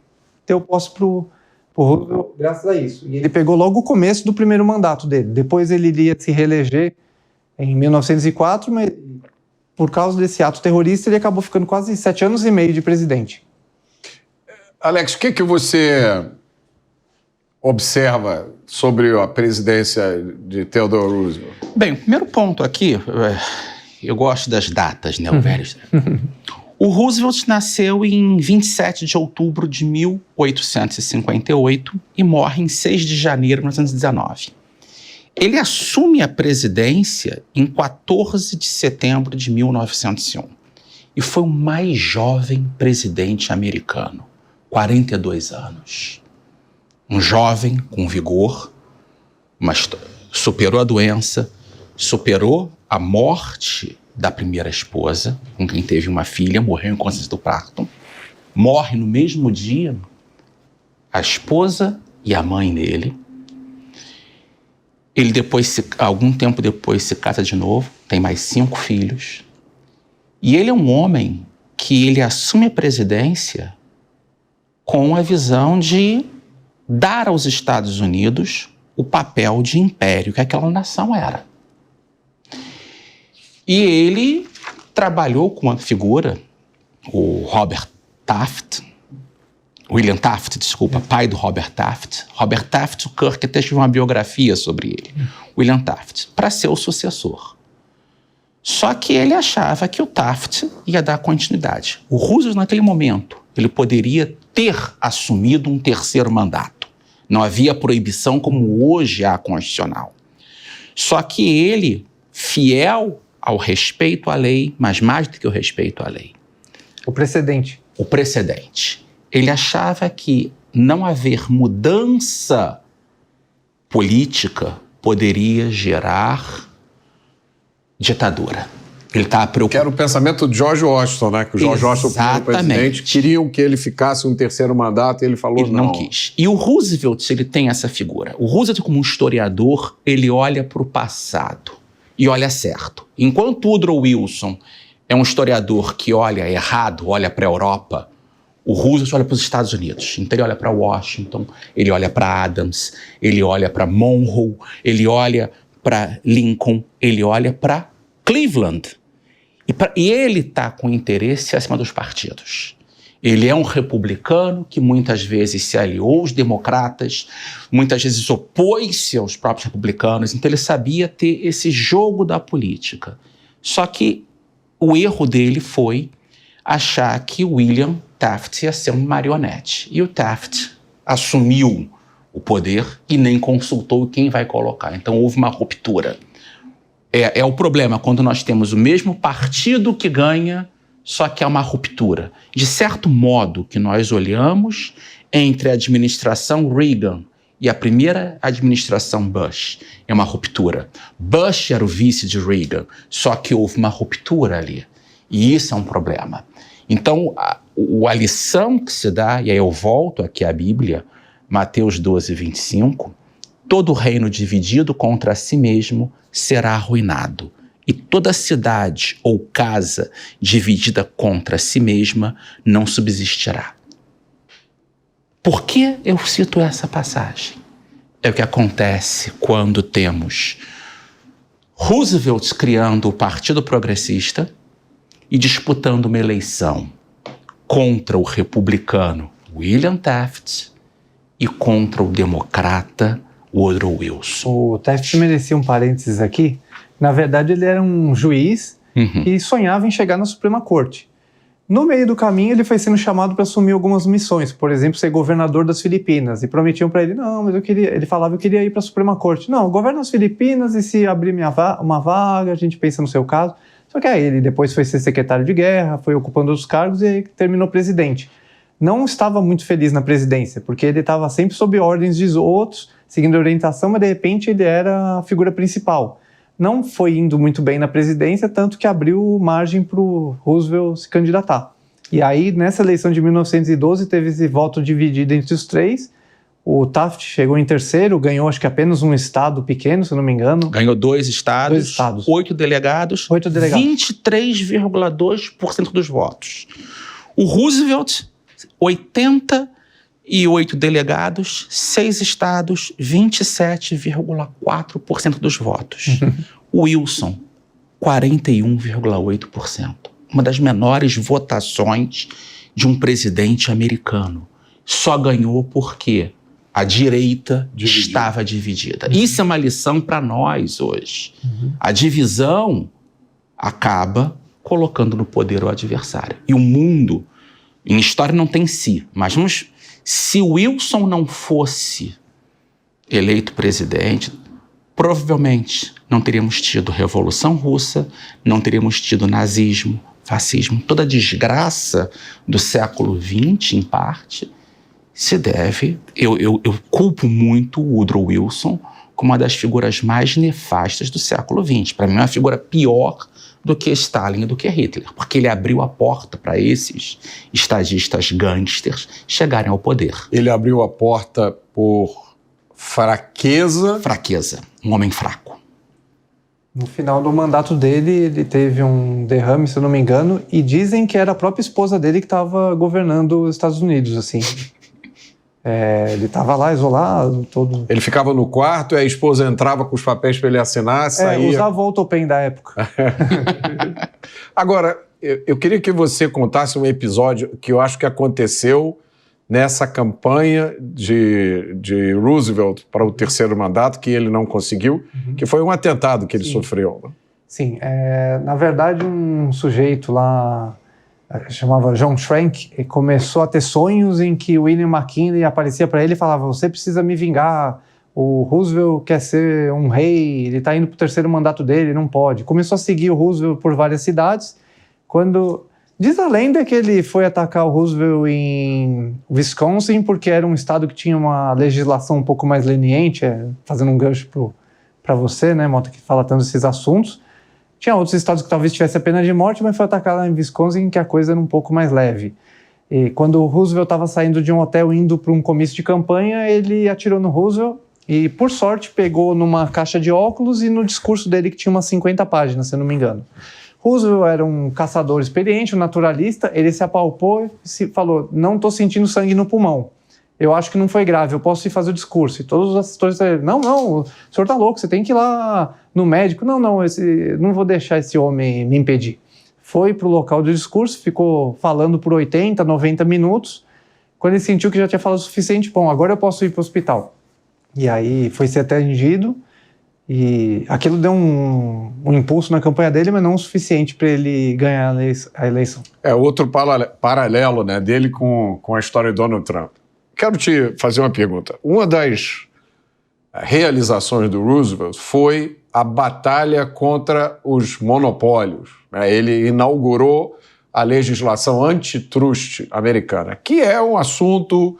deu posse pro Roosevelt graças a isso. E ele pegou logo o começo do primeiro mandato dele. Depois ele iria se reeleger em 1904, mas por causa desse ato terrorista ele acabou ficando quase 7 anos e meio de presidente. Alex, o que você observa sobre a presidência de Theodore Roosevelt? Bem, o primeiro ponto aqui, eu gosto das datas, né, Alveres? O Roosevelt nasceu em 27 de outubro de 1858 e morre em 6 de janeiro de 1919. Ele assume a presidência em 14 de setembro de 1901 e foi o mais jovem presidente americano, 42 anos. Um jovem com vigor, mas superou a doença, superou a morte da primeira esposa, com quem teve uma filha, morreu em consequência do parto. Morre no mesmo dia a esposa e a mãe dele. Ele algum tempo depois se casa de novo, tem mais 5 filhos. E ele é um homem que ele assume a presidência com a visão de dar aos Estados Unidos o papel de império que aquela nação era. E ele trabalhou com uma figura, o William Taft, pai do Robert Taft. Robert Taft, o Kirk até escreveu uma biografia sobre ele. William Taft, para ser o sucessor. Só que ele achava que o Taft ia dar continuidade. O Roosevelt, naquele momento, ele poderia ter assumido um terceiro mandato. Não havia proibição como hoje há constitucional. Só que ele, fiel ao respeito à lei, mas mais do que o respeito à lei. O precedente. O precedente. Ele achava que não haver mudança política poderia gerar ditadura. Ele estava preocupado. Que era o pensamento de George Washington, né? Que o George Washington, o primeiro presidente, queriam que ele ficasse um terceiro mandato e ele falou ele não quis. E o Roosevelt, ele tem essa figura. O Roosevelt, como um historiador, ele olha para o passado e olha certo. Enquanto Woodrow Wilson é um historiador que olha errado, olha para a Europa, o Roosevelt olha para os Estados Unidos. Então ele olha para Washington, ele olha para Adams, ele olha para Monroe, ele olha para Lincoln, ele olha para Cleveland. E ele está com interesse acima dos partidos. Ele é um republicano que muitas vezes se aliou aos democratas, muitas vezes opôs-se aos próprios republicanos, então ele sabia ter esse jogo da política. Só que o erro dele foi achar que William Taft ia ser um marionete. E o Taft assumiu o poder e nem consultou quem vai colocar. Então houve uma ruptura. É o problema quando nós temos o mesmo partido que ganha, só que há uma ruptura. De certo modo que nós olhamos entre a administração Reagan e a primeira administração Bush, é uma ruptura. Bush era o vice de Reagan, só que houve uma ruptura ali. E isso é um problema. Então, a lição que se dá, e aí eu volto aqui à Bíblia, Mateus 12, 25, todo reino dividido contra si mesmo será arruinado, e toda cidade ou casa dividida contra si mesma não subsistirá. Por que eu cito essa passagem? É o que acontece quando temos Roosevelt criando o Partido Progressista e disputando uma eleição contra o republicano William Taft e contra o democrata Woodrow Wilson. O Taft merecia um parênteses aqui. Na verdade, ele era um juiz que sonhava em chegar na Suprema Corte. No meio do caminho, ele foi sendo chamado para assumir algumas missões, por exemplo, ser governador das Filipinas. E prometiam para ele, não, mas ele falava que eu queria ir para a Suprema Corte. Não, governa as Filipinas e se abrir uma vaga, a gente pensa no seu caso. Só que aí ele depois foi ser secretário de guerra, foi ocupando outros cargos e terminou presidente. Não estava muito feliz na presidência, porque ele estava sempre sob ordens de outros, seguindo a orientação, mas de repente ele era a figura principal. Não foi indo muito bem na presidência, tanto que abriu margem para o Roosevelt se candidatar. E aí, nessa eleição de 1912, teve esse voto dividido entre os três. O Taft chegou em terceiro, ganhou acho que apenas um estado pequeno, se eu não me engano. Ganhou 2 estados, 8 delegados, 23,2% dos votos. O Roosevelt, 88 delegados, 6 estados, 27,4% dos votos. O Wilson, 41,8%. Uma das menores votações de um presidente americano. Só ganhou porque a direita estava dividida. Isso é uma lição para nós hoje. A divisão acaba colocando no poder o adversário. E o mundo, em história não tem si, mas se Wilson não fosse eleito presidente, provavelmente não teríamos tido Revolução Russa, não teríamos tido nazismo, fascismo. Toda a desgraça do século XX, em parte, se deve... Eu culpo muito o Woodrow Wilson como uma das figuras mais nefastas do século XX. Para mim, é uma figura pior do que Stalin e do que Hitler, porque ele abriu a porta para esses estadistas gangsters chegarem ao poder. Ele abriu a porta por fraqueza? Fraqueza. Um homem fraco. No final do mandato dele, ele teve um derrame, se eu não me engano, e dizem que era a própria esposa dele que estava governando os Estados Unidos, assim. Ele estava lá isolado, todo... Ele ficava no quarto e a esposa entrava com os papéis para ele assinar, saía... usava o autopen da época. Agora, eu queria que você contasse um episódio que eu acho que aconteceu nessa campanha de Roosevelt para o terceiro mandato, que ele não conseguiu, que foi um atentado que ele sofreu. Né? Sim, na verdade um sujeito lá, chamava John Schrank, começou a ter sonhos em que William McKinley aparecia para ele e falava: você precisa me vingar, o Roosevelt quer ser um rei, ele está indo para o terceiro mandato dele, não pode. Começou a seguir o Roosevelt por várias cidades, quando... Diz a lenda que ele foi atacar o Roosevelt em Wisconsin porque era um estado que tinha uma legislação um pouco mais leniente, fazendo um gancho para você, né, Mota, que fala tanto desses assuntos. Tinha outros estados que talvez tivesse a pena de morte, mas foi atacar lá em Wisconsin que a coisa era um pouco mais leve. E quando o Roosevelt estava saindo de um hotel indo para um comício de campanha, ele atirou no Roosevelt e, por sorte, pegou numa caixa de óculos e no discurso dele, que tinha umas 50 páginas, se eu não me engano. Roosevelt era um caçador experiente, um naturalista, ele se apalpou e falou: não estou sentindo sangue no pulmão, eu acho que não foi grave, eu posso ir fazer o discurso. E todos os assessores disseram: não, o senhor está louco, você tem que ir lá no médico. Não, não vou deixar esse homem me impedir. Foi para o local do discurso, ficou falando por 80, 90 minutos, quando ele sentiu que já tinha falado o suficiente, bom, agora eu posso ir para o hospital. E aí foi ser atendido, e aquilo deu um impulso na campanha dele, mas não o suficiente para ele ganhar a eleição. Outro paralelo, né, dele com a história de Donald Trump. Quero te fazer uma pergunta. Uma das realizações do Roosevelt foi a batalha contra os monopólios. Né? Ele inaugurou a legislação antitrust americana, que é um assunto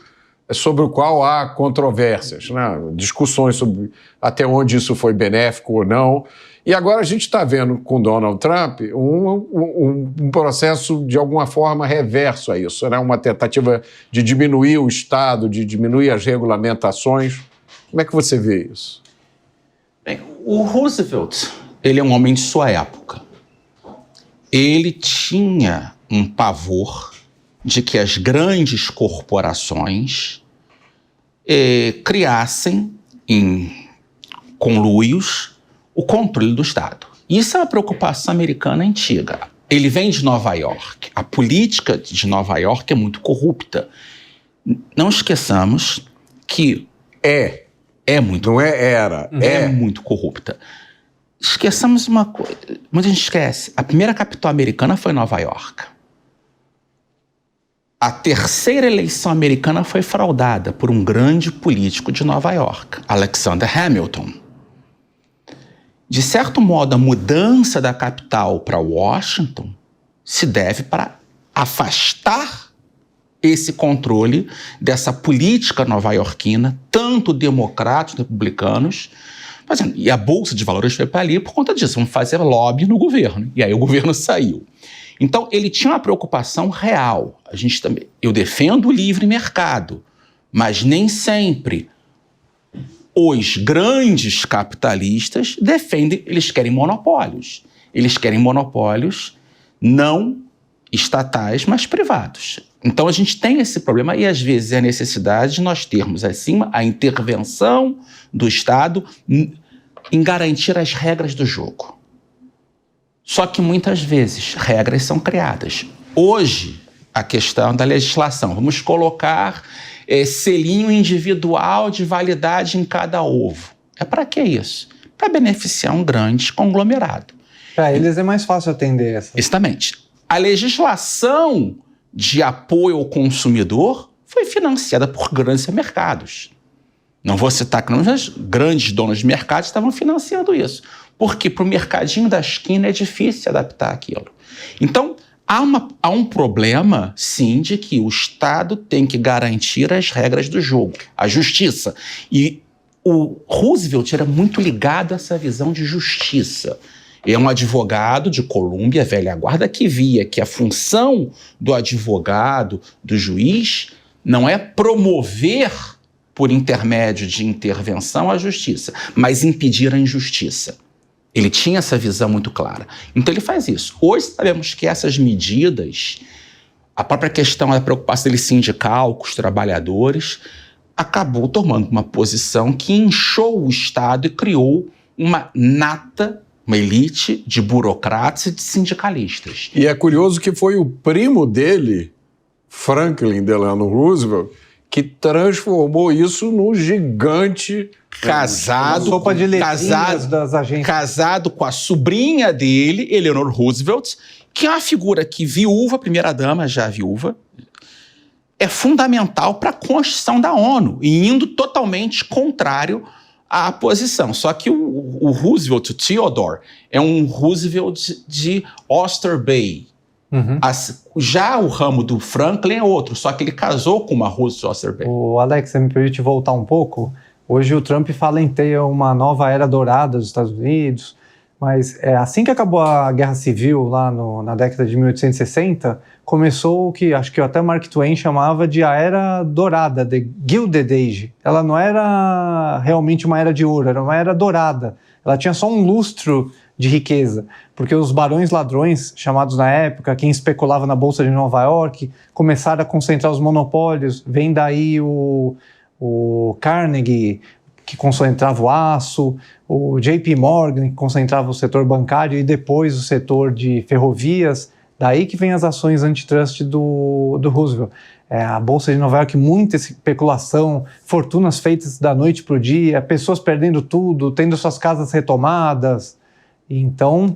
sobre o qual há controvérsias, né? Discussões sobre até onde isso foi benéfico ou não. E agora a gente está vendo com Donald Trump um processo, de alguma forma, reverso a isso, né? Uma tentativa de diminuir o Estado, de diminuir as regulamentações. Como é que você vê isso? Bem, o Roosevelt, ele é um homem de sua época. Ele tinha um pavor de que as grandes corporações criassem em conluios o controle do Estado. Isso é uma preocupação americana antiga. Ele vem de Nova York. A política de Nova York é muito corrupta. Não esqueçamos que é muito... Não era. É muito corrupta. Esqueçamos uma coisa. Muita gente esquece. A primeira capital americana foi Nova York. A terceira eleição americana foi fraudada por um grande político de Nova York, Alexander Hamilton. De certo modo, a mudança da capital para Washington se deve para afastar esse controle dessa política nova-iorquina, tanto democratas, republicanos, e a Bolsa de Valores foi para ali por conta disso, vamos fazer lobby no governo. E aí o governo saiu. Então, ele tinha uma preocupação real. Eu defendo o livre mercado, mas nem sempre os grandes capitalistas defendem, eles querem monopólios. Eles querem monopólios não estatais, mas privados. Então, a gente tem esse problema e, às vezes, é a necessidade de nós termos, acima, a intervenção do Estado em garantir as regras do jogo. Só que, muitas vezes, regras são criadas. Hoje, a questão da legislação. Vamos colocar selinho individual de validade em cada ovo. É para que isso? Para beneficiar um grande conglomerado. Para eles é mais fácil atender essa. Exatamente. A legislação de apoio ao consumidor foi financiada por grandes mercados. Não vou citar que os grandes donos de mercado estavam financiando isso. Porque para o mercadinho da esquina é difícil adaptar aquilo. Então, há um problema, sim, de que o Estado tem que garantir as regras do jogo, a justiça. E o Roosevelt era muito ligado a essa visão de justiça. É um advogado de Colômbia, velha guarda, que via que a função do advogado, do juiz, não é promover, por intermédio de intervenção, a justiça, mas impedir a injustiça. Ele tinha essa visão muito clara. Então ele faz isso. Hoje sabemos que essas medidas, a própria questão da preocupação dele sindical com os trabalhadores, acabou tomando uma posição que inchou o Estado e criou uma elite de burocratas e de sindicalistas. E é curioso que foi o primo dele, Franklin Delano Roosevelt, que transformou isso num gigante casado, sopa de letrinhas das agências. Casado com a sobrinha dele, Eleanor Roosevelt, que é uma figura que viúva, primeira-dama já viúva, é fundamental para a construção da ONU, e indo totalmente contrário à posição. Só que o Roosevelt, o Theodore, é um Roosevelt de Oyster Bay. Uhum. Já o ramo do Franklin é outro, só que ele casou com uma Roosevelt de Oyster Bay. O Alex, você me permite voltar um pouco? Hoje o Trump fala em ter uma nova era dourada dos Estados Unidos, mas assim que acabou a Guerra Civil, lá na década de 1860, começou o que acho que até Mark Twain chamava de a Era Dourada, The Gilded Age. Ela não era realmente uma era de ouro, era uma era dourada. Ela tinha só um lustro de riqueza, porque os barões ladrões, chamados na época, quem especulava na Bolsa de Nova York, começaram a concentrar os monopólios. Vem daí o Carnegie, que concentrava o aço, o JP Morgan, que concentrava o setor bancário e depois o setor de ferrovias. Daí que vem as ações antitrust do Roosevelt. A Bolsa de Nova York, muita especulação, fortunas feitas da noite para o dia, pessoas perdendo tudo, tendo suas casas retomadas. Então,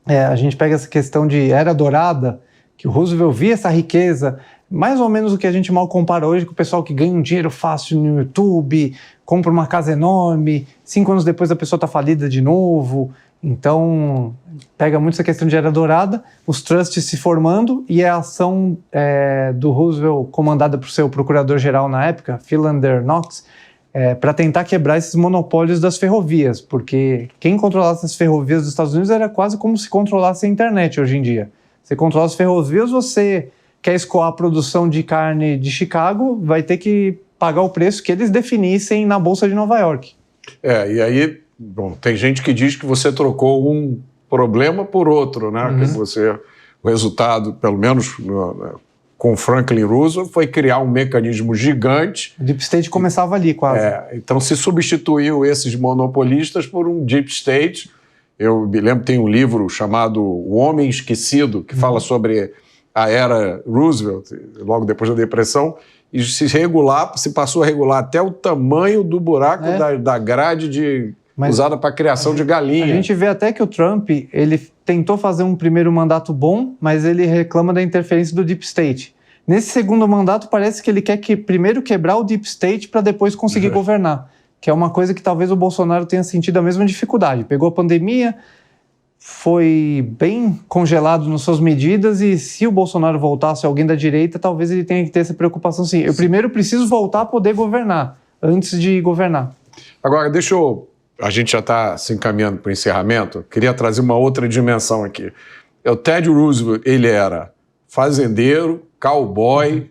a gente pega essa questão de era dourada, que o Roosevelt via essa riqueza, mais ou menos o que a gente mal compara hoje com o pessoal que ganha um dinheiro fácil no YouTube, compra uma casa enorme, 5 anos depois a pessoa está falida de novo. Então, pega muito essa questão de era dourada, os trusts se formando e a ação do Roosevelt, comandada por seu procurador-geral na época, Philander Knox, para tentar quebrar esses monopólios das ferrovias, porque quem controlasse as ferrovias dos Estados Unidos era quase como se controlasse a internet hoje em dia. Você controla as ferrovias, você quer escoar a produção de carne de Chicago, vai ter que pagar o preço que eles definissem na Bolsa de Nova York. E aí, bom, tem gente que diz que você trocou um problema por outro, né? Uhum. Que o resultado, pelo menos com Franklin Roosevelt, foi criar um mecanismo gigante. O Deep State começava ali, quase. Então se substituiu esses monopolistas por um Deep State. Eu me lembro, tem um livro chamado O Homem Esquecido, que fala sobre a era Roosevelt, logo depois da Depressão, e se passou a regular até o tamanho do buraco da grade usada para a criação de galinha. A gente vê até que o Trump, ele tentou fazer um primeiro mandato bom, mas ele reclama da interferência do Deep State. Nesse segundo mandato, parece que ele quer primeiro quebrar o Deep State para depois conseguir governar, que é uma coisa que talvez o Bolsonaro tenha sentido a mesma dificuldade. Pegou a pandemia, foi bem congelado nas suas medidas, e se o Bolsonaro voltasse, alguém da direita, talvez ele tenha que ter essa preocupação assim. Eu primeiro preciso voltar a poder governar, antes de governar. Agora, a gente já está se encaminhando para o encerramento, queria trazer uma outra dimensão aqui. O Ted Roosevelt, ele era fazendeiro, cowboy,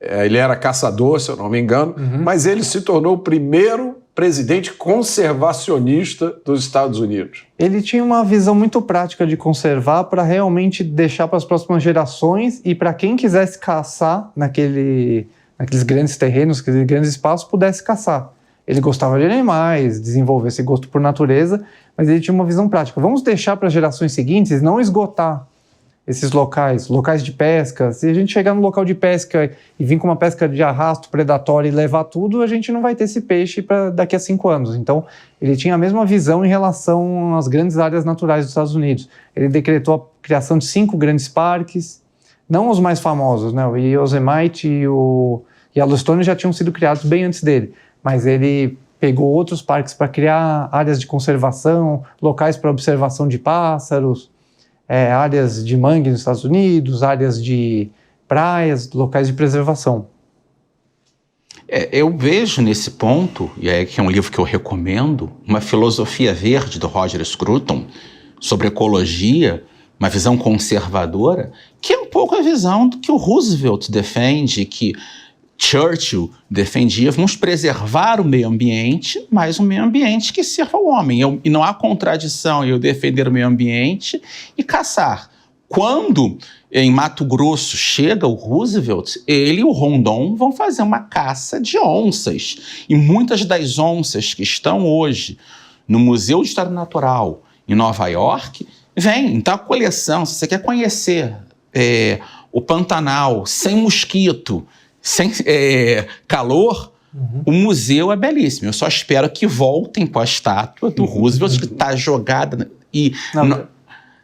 ele era caçador, se eu não me engano, mas ele se tornou o primeiro presidente conservacionista dos Estados Unidos. Ele tinha uma visão muito prática de conservar para realmente deixar para as próximas gerações e para quem quisesse caçar naqueles grandes terrenos, naqueles grandes espaços, pudesse caçar. Ele gostava de animais, desenvolveu esse gosto por natureza, mas ele tinha uma visão prática. Vamos deixar para as gerações seguintes não esgotar esses locais de pesca. Se a gente chegar no local de pesca e vir com uma pesca de arrasto predatória e levar tudo, a gente não vai ter esse peixe para daqui a 5 anos. Então, ele tinha a mesma visão em relação às grandes áreas naturais dos Estados Unidos. Ele decretou a criação de 5 grandes parques, não os mais famosos, né? O Yosemite e o Yellowstone já tinham sido criados bem antes dele, mas ele pegou outros parques para criar áreas de conservação, locais para observação de pássaros, áreas de mangue nos Estados Unidos, áreas de praias, locais de preservação. Eu vejo nesse ponto, e que é um livro que eu recomendo, uma filosofia verde do Roger Scruton sobre ecologia, uma visão conservadora, que é um pouco a visão do que o Roosevelt defende, que Churchill defendia. Vamos preservar o meio ambiente, mas um meio ambiente que sirva ao homem. E não há contradição em eu defender o meio ambiente e caçar. Quando em Mato Grosso chega o Roosevelt, ele e o Rondon vão fazer uma caça de onças. E muitas das onças que estão hoje no Museu de História Natural em Nova York vêm. Então a coleção, se você quer conhecer o Pantanal, sem mosquito, sem calor, o museu é belíssimo. Eu só espero que voltem com a estátua do Roosevelt, que está jogada.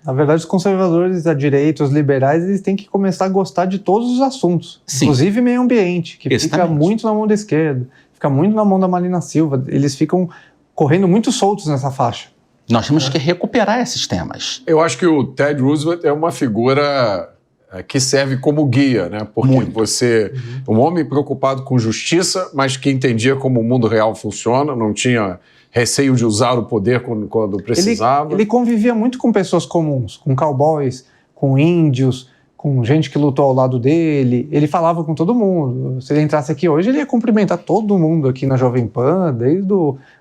Na verdade, os conservadores da direita, os liberais, eles têm que começar a gostar de todos os assuntos, Sim. Inclusive meio ambiente, que Exatamente. Fica muito na mão da esquerda, fica muito na mão da Marina Silva. Eles ficam correndo muito soltos nessa faixa. Nós temos que recuperar esses temas. Eu acho que o Ted Roosevelt é uma figura que serve como guia, né? Porque você, um homem preocupado com justiça, mas que entendia como o mundo real funciona, não tinha receio de usar o poder quando precisava. Ele convivia muito com pessoas comuns, com cowboys, com índios, com gente que lutou ao lado dele. Ele falava com todo mundo. Se ele entrasse aqui hoje, ele ia cumprimentar todo mundo aqui na Jovem Pan, desde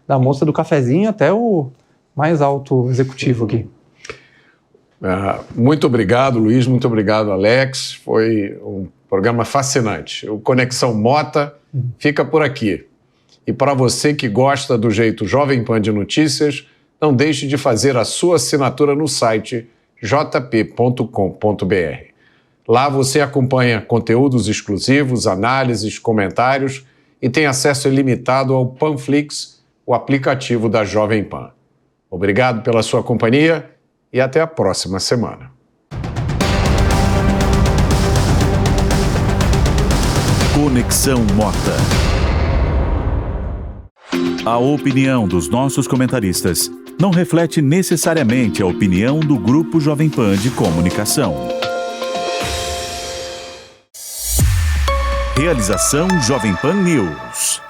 da moça do cafezinho até o mais alto executivo aqui. Muito obrigado, Luiz. Muito obrigado, Alex. Foi um programa fascinante. O Conexão Mota fica por aqui. E para você que gosta do jeito Jovem Pan de Notícias, não deixe de fazer a sua assinatura no site jp.com.br. Lá você acompanha conteúdos exclusivos, análises, comentários e tem acesso ilimitado ao Panflix, o aplicativo da Jovem Pan. Obrigado pela sua companhia e até a próxima semana. Conexão Mota. A opinião dos nossos comentaristas não reflete necessariamente a opinião do Grupo Jovem Pan de Comunicação. Realização Jovem Pan News.